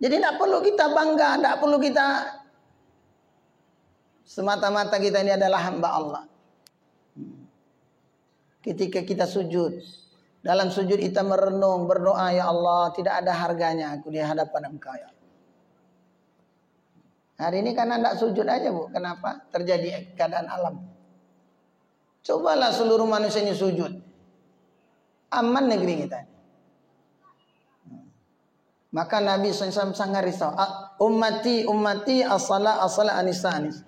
Jadi tidak perlu kita bangga, tidak perlu kita semata-mata kita ini adalah hamba Allah. Ketika kita sujud, dalam sujud kita merenung, berdoa, ya Allah, tidak ada harganya aku di hadapan Engkau ya. Hari ini karena tidak sujud aja bu. Kenapa? Terjadi keadaan alam. Cobalah seluruh manusianya sujud. Aman negeri kita. Maka Nabi SAW sangat risau. Ummati as-salat anis.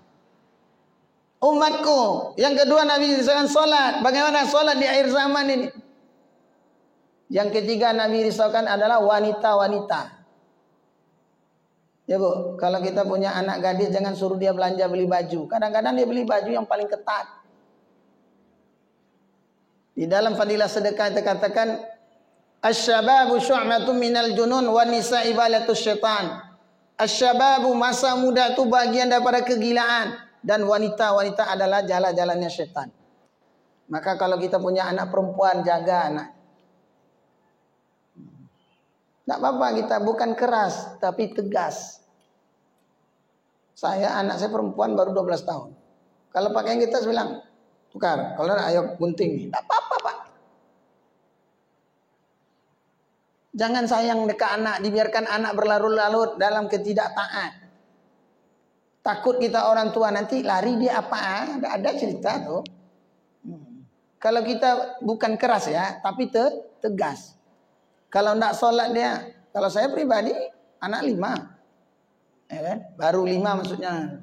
Umatku. Yang kedua Nabi risaukan solat. Bagaimana solat di akhir zaman ini? Yang ketiga Nabi risaukan adalah wanita-wanita. Ya bu, kalau kita punya anak gadis jangan suruh dia belanja beli baju. Kadang-kadang dia beli baju yang paling ketat. Di dalam fadilah sedekah itu katakan, asy-syababu syu'matun minal junun wa nisa ibalatus syaitan. Asy-syababu masa muda itu bagian daripada kegilaan dan wanita-wanita adalah jalan-jalannya syaitan. Maka kalau kita punya anak perempuan, jaga anak. Tak apa-apa kita bukan keras tapi tegas. Anak saya perempuan baru 12 tahun. Kalau pakaian kita bilang tukar, kalau ayo gunting nih. Tak apa-apa Pak. Jangan sayang dekat anak, dibiarkan anak berlarut-larut dalam ketidaktaat. Takut kita orang tua nanti lari dia apa? Ada cerita tuh. Kalau kita bukan keras ya, tapi tegas. Kalau tidak sholat dia, kalau saya pribadi anak 5, ya kan? Baru 5 maksudnya.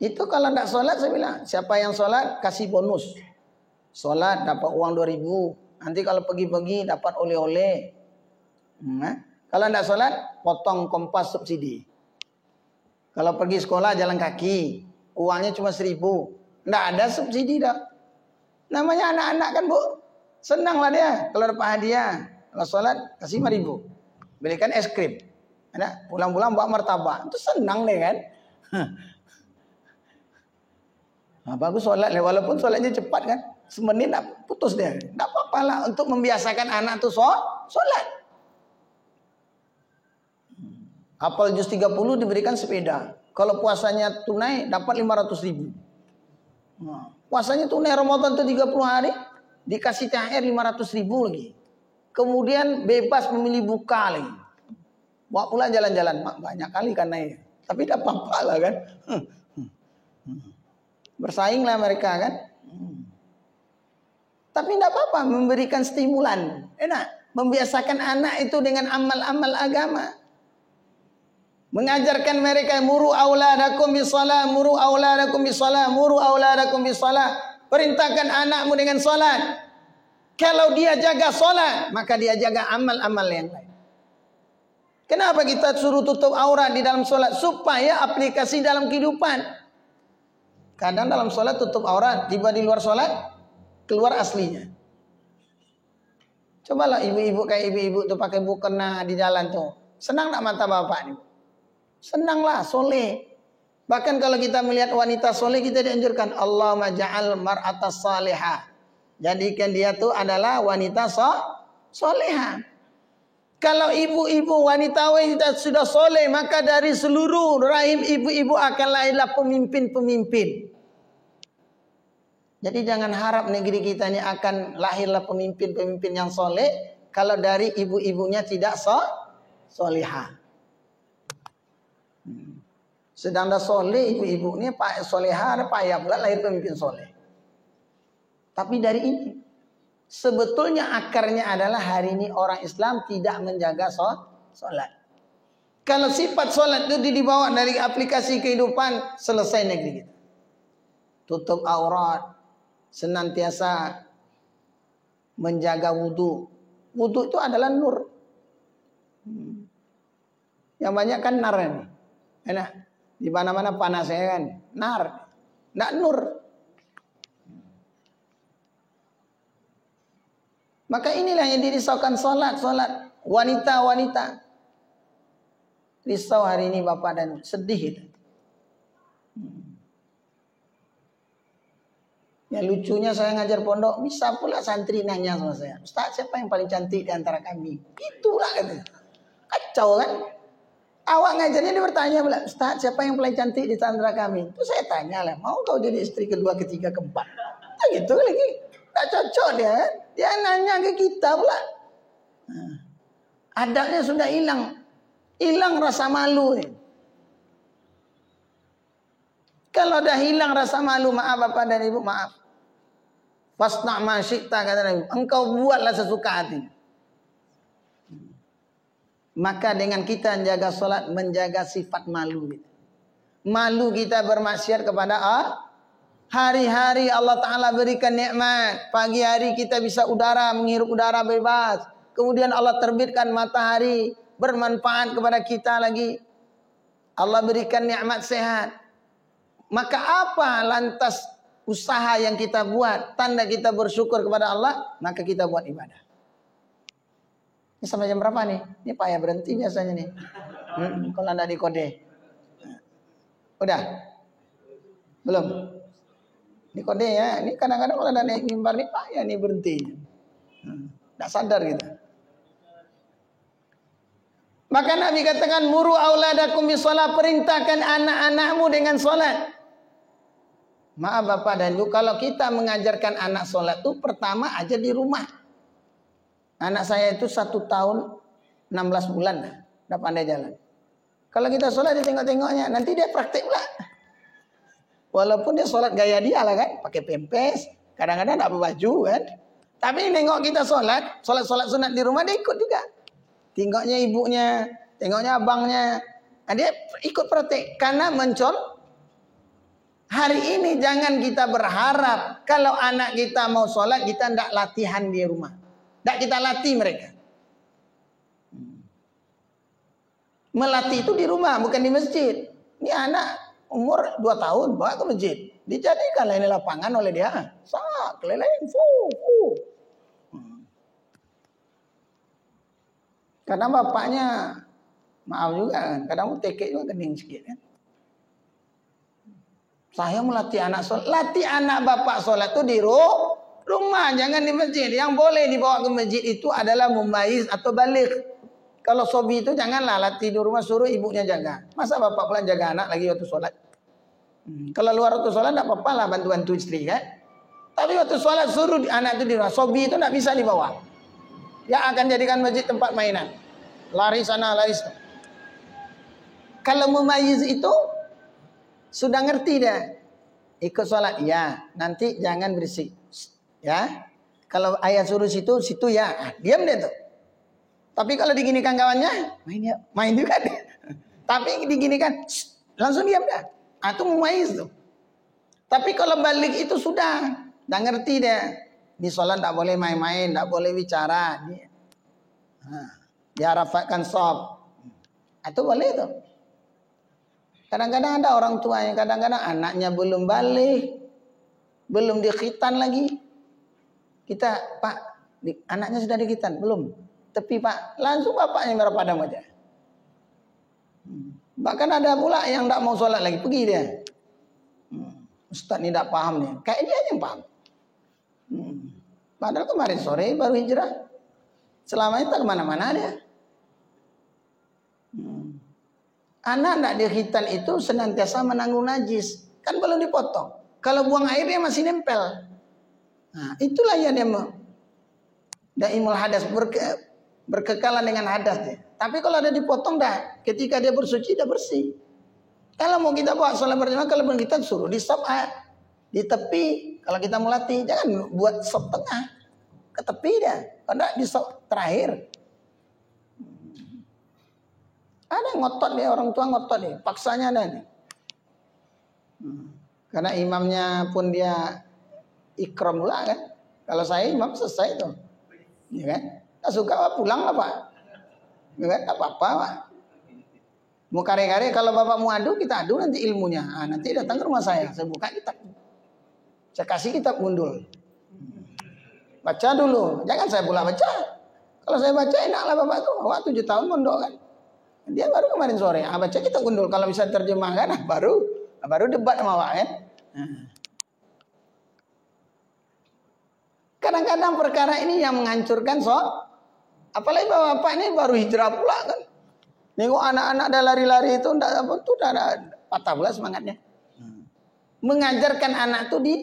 Itu kalau tidak sholat saya bilang, siapa yang sholat kasih bonus. Sholat dapat uang 2.000. Nanti kalau pergi-pergi dapat oleh-oleh. Kalau tidak sholat, potong kompas subsidi. Kalau pergi sekolah jalan kaki, uangnya cuma 1.000. Tidak ada subsidi dah. Namanya anak-anak kan Bu. Senang lah dia kalau dapat hadiah. Kalau sholat kasih 5.000. Belikan es krim. Ada pulang-pulang bawa martabak. Itu senang deh kan. Nah, bagus sholat, walaupun sholatnya cepat kan, semenit nak putus dia. Tak apa-apa lah untuk membiasakan anak tu sholat. Hafal juz 30 diberikan sepeda. Kalau puasanya tunai dapat 500.000. Nah, puasanya tunai Ramadan tu 30 hari dikasih THR 500.000 lagi. Kemudian bebas memilih buka lagi. Bawa pula jalan-jalan, banyak kali kan naik. Tapi tak apa-apa lah kan. Bersainglah mereka kan. Tapi tidak apa-apa memberikan stimulan. Enak. Membiasakan anak itu dengan amal-amal agama. Mengajarkan mereka muru auladakum bisalah, muru auladakum bisalah, muru auladakum bisalah. Perintahkan anakmu dengan salat. Kalau dia jaga salat, maka dia jaga amal-amal yang lain. Kenapa kita suruh tutup aurat di dalam salat? Supaya aplikasi dalam kehidupan. Kadang dalam sholat tutup aurat, tiba di luar sholat, keluar aslinya. Cobalah ibu-ibu kayak ibu-ibu tuh pakai mukena di jalan tuh. Senang tak mata bapak nih? Senanglah, soleh. Bahkan kalau kita melihat wanita soleh, kita dianjurkan Allahumma ja'al mar'atas salihah. Jadikan dia tuh adalah wanita solehah. Kalau ibu-ibu wanita sudah soleh, maka dari seluruh rahim ibu-ibu akan lahirlah pemimpin-pemimpin. Jadi jangan harap negeri kita ini akan lahirlah pemimpin-pemimpin yang soleh kalau dari ibu-ibunya tidak solehah. Sedang dah soleh ibu-ibu ini pak solehah, payah pula lahir pemimpin soleh. Tapi dari ini sebetulnya akarnya adalah hari ini orang Islam tidak menjaga sholat. Kalau sifat sholat itu dibawa dari aplikasi kehidupan, selesai negeri kita. Tutup aurat, senantiasa menjaga wudu. Wudu itu adalah nur. Yang banyak kan nar ini. Enak. Di mana-mana panas ya kan. Nar. Nggak nur. Maka inilah yang dirisaukan solat wanita-wanita. Risau hari ini Bapak dan sedih itu. Ya lucunya saya ngajar pondok, bisa pula santri nanya sama saya, Ustaz siapa yang paling cantik di antara kami? Itulah katanya. Kacau kan? Awak ngajarnya dia bertanya pula, Ustaz siapa yang paling cantik di antara kami? Itu saya tanya lah, mau kau jadi istri kedua, ketiga, keempat? Nah, gitu lagi. Tak cocok dia. Dia nanya ke kita pula. Adabnya sudah hilang. Hilang rasa malu. Kalau dah hilang rasa malu, maaf Bapak dan Ibu, maaf. Fasna' ma syi'ta kata Nabi. Engkau buatlah sesuka hati. Maka dengan kita menjaga solat, menjaga sifat malu. Malu kita bermaksiat kepada Allah. Hari-hari Allah Ta'ala berikan nikmat. Pagi hari kita bisa menghirup udara bebas. Kemudian Allah terbitkan matahari. Bermanfaat kepada kita lagi. Allah berikan nikmat sehat. Maka apa lantas usaha yang kita buat? Tanda kita bersyukur kepada Allah. Maka kita buat ibadah. Ini sampai jam berapa nih? Ini payah berhenti biasanya nih. Kalau anda di kode. Udah? Belum? Ini kode ya, ini kadang-kadang kalau ada naik mimbar nih payah nih berhenti. Tak sadar gitu. Maka Nabi katakan muru auladakum bisalah, perintahkan anak-anakmu dengan salat. Maaf Bapak dan Ibu, kalau kita mengajarkan anak salat itu pertama aja di rumah. Anak saya itu 1 tahun 16 bulan dah pandai jalan. Kalau kita salat dia tengok-tengoknya, nanti dia praktik pula. Walaupun dia sholat gaya dia lah kan, pakai pempes, kadang-kadang tak berbaju kan. Tapi nengok kita sholat sunat di rumah dia ikut juga. Tengoknya ibunya, tengoknya abangnya, nah, dia ikut praktek karena Hari ini jangan kita berharap kalau anak kita mau sholat kita tidak latihan di rumah. Tidak kita latih mereka. Melatih itu di rumah, bukan di masjid. Ini anak umur 2 tahun bawa ke masjid. Dijadikan ini lapangan oleh dia. Sak, keliling, Karena bapaknya, maaf juga kan, kadang tekek juga kening sedikit kan. Saya melatih anak sholat. Latih anak bapak sholat itu di rumah, jangan di masjid. Yang boleh dibawa ke masjid itu adalah mumayyiz atau baligh. Kalau sobi itu janganlah latih di rumah, suruh ibunya jaga. Masa bapak pulang jaga anak lagi waktu sholat? Kalau luar waktu sholat tidak apa-apa lah bantu-bantu istri kan. Tapi waktu sholat suruh anak itu di rumah. Sobi itu tidak bisa dibawa. Yang akan jadikan masjid tempat mainan. Lari sana, lari sana. Kalau mumayyiz itu sudah ngerti dah. Ikut sholat, ya. Nanti jangan berisik. Ya. Kalau ayah suruh situ, situ ya. Diam deh tuh. Tapi kalau diginikan kawannya, main juga dia. Tapi diginikan, langsung diam dah. Itu mumayyiz tuh. Tapi kalau balik itu sudah ngerti dia. Di sholat tidak boleh main-main, tidak boleh bicara. Dia rapatkan shaf. Itu boleh itu. Kadang-kadang ada orang tua yang kadang-kadang anaknya belum balik, belum dikhitan lagi. Kita, Pak, anaknya sudah dikhitan? Belum. Tapi Pak, langsung bapaknya merah padam aja. Bahkan ada pula yang tidak mau sholat lagi, pergi dia. Ustaz ini tidak paham nih. Kayak dia yang paham. Padahal kemarin sore baru hijrah. Selama itu kemana-mana dia. Anak tidak dikhitan itu senantiasa menanggung najis. Kan belum dipotong. Kalau buang airnya masih nempel. Nah, itulah yang dia mau. Daimul hadas, berkekalan dengan hadas. Tapi kalau ada dipotong dah, ketika dia bersuci dah bersih. Kalau mau kita buat sholat berjamaah, kalau kita suruh di stop di tepi. Kalau kita melatih, jangan buat stop tengah, ke tepi dah. Kalau di stop terakhir. Ada ngotot dia, orang tua ngotot dia, paksanya ada nih. Karena imamnya pun dia ikram pula kan. Kalau saya imam selesai tuh, ya kan? Tak suka pulang lah Pak. Ya kan? Tak apa-apa Pak. Mau kare-kare kalau bapak mau adu, kita adu nanti ilmunya. Nanti datang ke rumah saya buka kitab. Saya kasih kitab gundul. Baca dulu, jangan saya pula baca. Kalau saya baca enaklah bapak tuh. Wah 7 tahun mondok kan. Dia baru kemarin sore, baca kitab gundul. Kalau bisa terjemahkan, baru debat sama Pak kan. Kadang-kadang perkara ini yang menghancurkan apalagi bapak ini baru hijrah pula kan. Nengok anak-anak dah lari-lari itu udah patah pula semangatnya. Mengajarkan anak itu di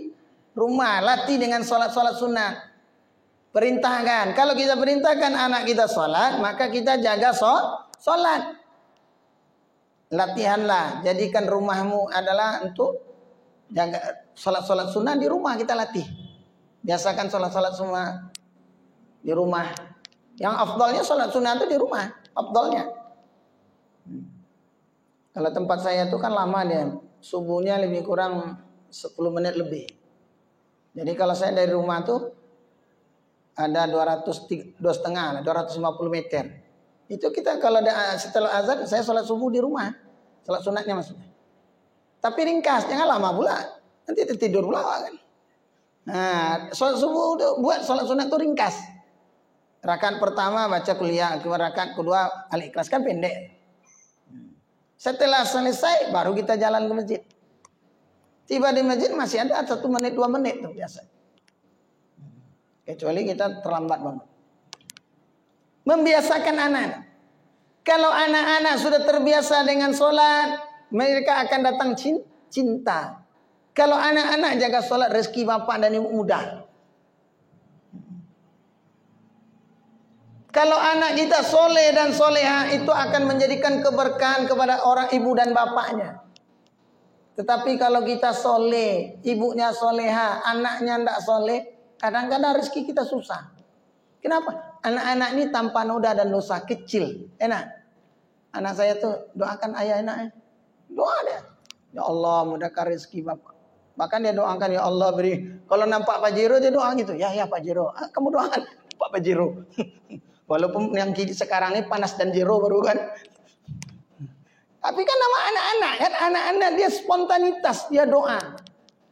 rumah, latih dengan sholat-sholat sunat. Perintahkan. Kalau kita perintahkan anak kita sholat, maka kita jaga sholat. Latihanlah. Jadikan rumahmu adalah untuk jaga sholat-sholat sunat di rumah kita latih. Biasakan sholat-sholat sunat di rumah. Yang afdalnya sholat sunat itu di rumah. Afdalnya. Kalau tempat saya itu kan lama dia. Subuhnya lebih kurang 10 menit lebih. Jadi kalau saya dari rumah tuh ada 250 meter. Itu kita kalau setelah azan saya sholat subuh di rumah. Sholat sunatnya maksudnya. Tapi ringkas, jangan lama pula. Nanti tidur pula kan. Nah, sholat subuh buat sholat sunat itu ringkas. Rakaat pertama baca kuliah, rakaat kedua al-ikhlas kan pendek. Setelah selesai baru kita jalan ke masjid. Tiba di masjid masih ada 1 menit 2 menit tuh biasa. Kecuali kita terlambat banget. Membiasakan anak. Kalau anak-anak sudah terbiasa dengan sholat, mereka akan datang cinta. Kalau anak-anak jaga sholat, rezeki bapak dan ibu mudah. Kalau anak kita soleh dan soleha, itu akan menjadikan keberkahan kepada orang ibu dan bapaknya. Tetapi kalau kita soleh, ibunya soleha, anaknya tidak soleh, kadang-kadang rezeki kita susah. Kenapa? Anak-anak ini tanpa noda dan dosa kecil. Enak. Anak saya tuh doakan ayah enaknya. Doa dia. Ya Allah mudahkan rezeki bapak. Bahkan dia doakan, ya Allah beri. Kalau nampak Pajero dia doa gitu. Ya Pajero. Kamu doakan Pak Pajero. Walaupun yang sekarang ini panas dan jero baru kan. Tapi kan nama anak-anak kan, anak-anak dia spontanitas, dia doa.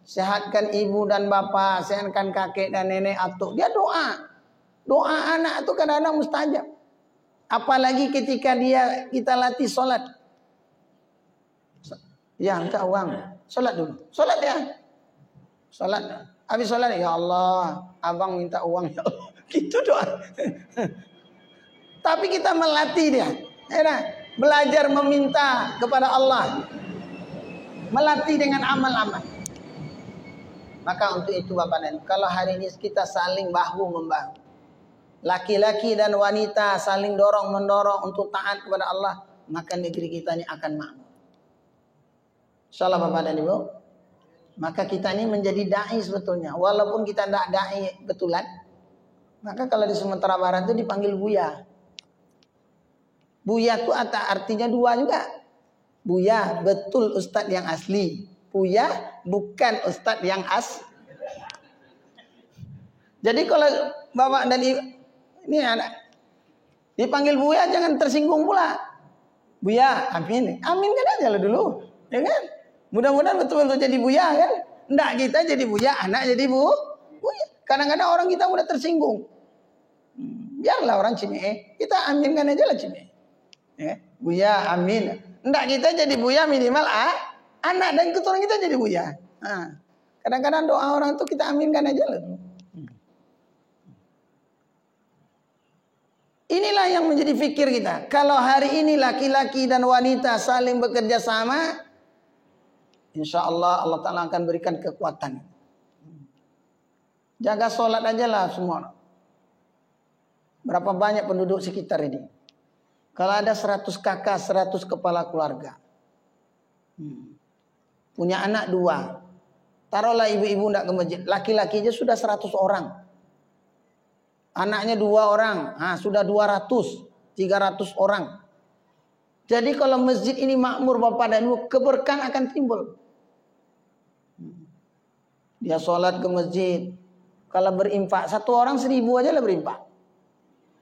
Sehatkan ibu dan bapak, sehatkan kakek dan nenek atuk. Dia doa. Doa anak itu kadang-kadang mustajab. Apalagi ketika kita latih solat. Ya, minta uang. Solat dulu. Solat ya. Solat. Habis solat, ya Allah, abang minta uang ya Allah. Gitu doa. Tapi kita melatih dia. Belajar meminta kepada Allah. Melatih dengan amal-amal. Maka untuk itu Bapak dan Ibu, kalau hari ini kita saling bahu-membahu. Laki-laki dan wanita saling dorong-mendorong untuk taat kepada Allah, maka negeri kita ini akan makmur. Insyaallah Bapak dan Ibu. Maka kita ini menjadi dai sebetulnya. Walaupun kita tidak dai betulan, maka kalau di Sumatera Barat itu dipanggil Buya. Buya itu artinya dua juga. Buya betul ustadz yang asli. Buya bukan ustadz yang Jadi kalau Bapak dan Ibu ini anak dipanggil Buya, jangan tersinggung pula. Buya, amin. Aminkan aja lah dulu. Ya kan? Mudah-mudahan betul-betul jadi Buya kan? Enggak, kita jadi Buya, anak jadi Buya. Kadang-kadang orang kita mudah tersinggung. Biarlah orang Cimahi, kita aminkan aja lah Cimahi. Ya, Buya, amin. Enggak, kita jadi Buya minimal anak dan keturunan kita jadi Buya. Kadang-kadang doa orang itu kita aminkan aja lah. Inilah yang menjadi fikir kita. Kalau hari ini laki-laki dan wanita saling bekerja sama, insya Allah Allah Ta'ala akan berikan kekuatan. Jaga sholat aja lah semua. Berapa banyak penduduk sekitar ini? Kalau ada 100 kakak, 100 kepala keluarga. Punya anak 2. Taruhlah ibu-ibu tidak ke masjid. Laki-laki aja sudah 100 orang. Anaknya 2 orang. Sudah 200. 300 orang. Jadi kalau masjid ini makmur Bapak dan Ibu, keberkahan akan timbul. Dia sholat ke masjid. Kalau berimpak, 1 orang 1000 aja lah berimpak.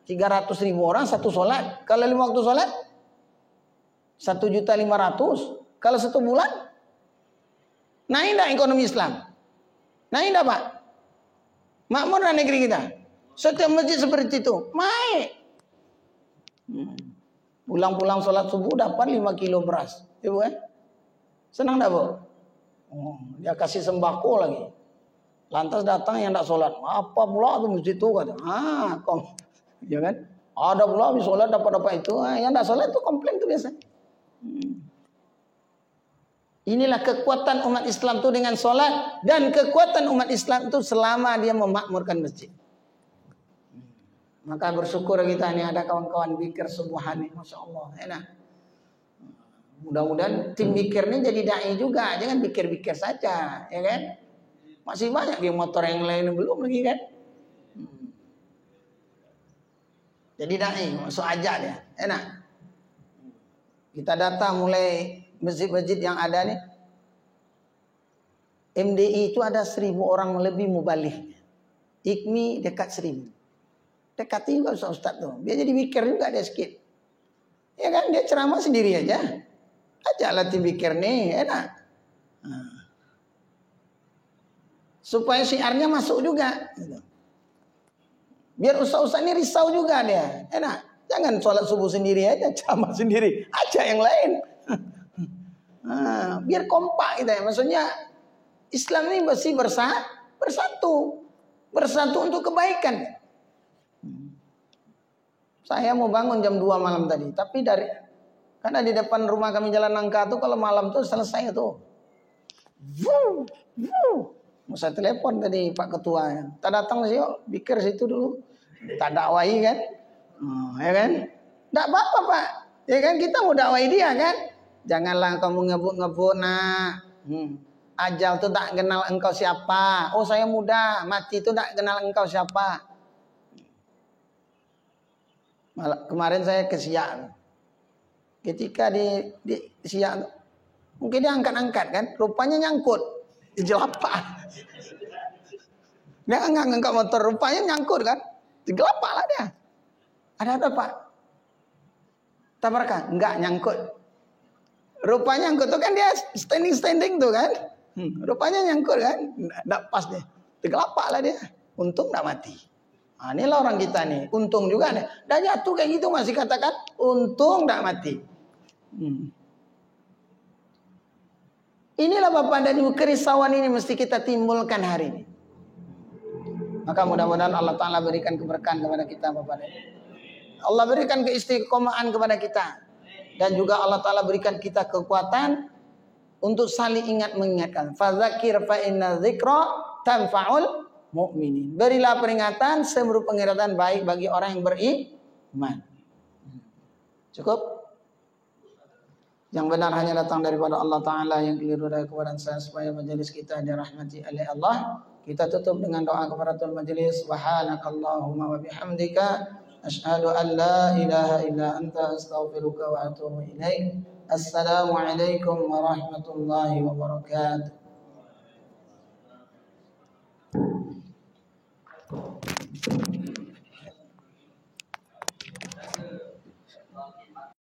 300.000 orang 1 sholat. Kalau 5 waktu sholat 1.500.000. Kalau 1 bulan naik enggak ekonomi Islam? Naik enggak Pak? Makmur lah negeri kita. Setiap masjid seperti itu naik. Pulang-pulang sholat subuh dapat 5 kilo beras. Ibu senang enggak Bu? Dia kasih sembako lagi. Lantas datang yang enggak sholat. Apa pula tuh masjid itu kata. Ya kan? Ada pula habis sholat dapat itu. Yang tidak sholat itu komplain itu biasa. Inilah kekuatan umat Islam itu dengan sholat. Dan kekuatan umat Islam itu selama dia memakmurkan masjid. Maka bersyukur kita ini ada kawan-kawan bikir subuhan. Masya Allah. Enak. Mudah-mudahan tim bikir ini jadi da'i juga. Jangan bikir-bikir saja. Ya kan? Masih banyak yang motor yang lain belum lagi kan? Jadi da'i, masuk ajak dia. Enak. Kita data mulai masjid-masjid yang ada nih. MDI itu ada 1000 orang lebih mubalih. IKMI dekat 1000. Dekat juga Ustaz tuh. Dia jadi mikir juga dia sikit. Ya kan, dia ceramah sendiri aja. Ajaklah tim mikir nih, enak. Supaya syiarnya masuk juga. Biar ustaz-ustaz ini risau juga dia. Enak. Jangan sholat subuh sendiri aja, ceramah sendiri. Ajak yang lain. Biar kompak kita ya. Maksudnya Islam ini mesti bersatu. Bersatu untuk kebaikan. Saya mau bangun jam 2 malam tadi. Tapi karena di depan rumah kami Jalan Nangka tuh kalau malam tuh selesai tuh. Mau saya telepon tadi Pak Ketua. Tak datang sih, pikir situ dulu. Tak dakwahi kan? Ya kan? Tak apa-apa Pak. Ya kan kita mau dakwahi dia kan? Janganlah kamu ngebut-ngebut nak. Ajal tuh tak kenal engkau siapa. Oh saya muda, mati tuh tak kenal engkau siapa. Kemarin saya ke Siak. Ketika di Siak, mungkin dia angkat-angkat kan? Rupanya nyangkut. Dijelapak. Dia ngangkat motor, rupanya nyangkut kan. Digelapak lah dia. Ada apa Pak? Tabrakan? Enggak, nyangkut. Rupanya nyangkut tuh kan dia standing tuh kan. Rupanya nyangkut kan. Nggak pas dia. Digelapak lah dia. Untung nggak mati. Nah, inilah orang kita nih. Untung juga nih. Dah jatuh kayak gitu masih katakan untung nggak mati. Inilah Bapak dan Ibu, kerisauan ini mesti kita timbulkan hari ini. Maka mudah-mudahan Allah Ta'ala berikan keberkahan kepada kita Bapak dan Ibu. Allah berikan keistiqomahan kepada kita. Dan juga Allah Ta'ala berikan kita kekuatan untuk saling ingat mengingatkan. Fadzakir fa inna dzikra tanfa'ul mu'minin. Berilah peringatan sebelum peringatan baik bagi orang yang beriman. Cukup? Yang benar hanya datang daripada Allah Ta'ala, yang keliru dari kepada saya, supaya majelis kita dirahmati oleh Allah. Kita tutup dengan doa kafaratul majelis. Subhanakallahumma wa bihamdika asyhadu an la ilaha illa anta astaghfiruka wa atubu ilaik. Assalamualaikum warahmatullahi wabarakatuh.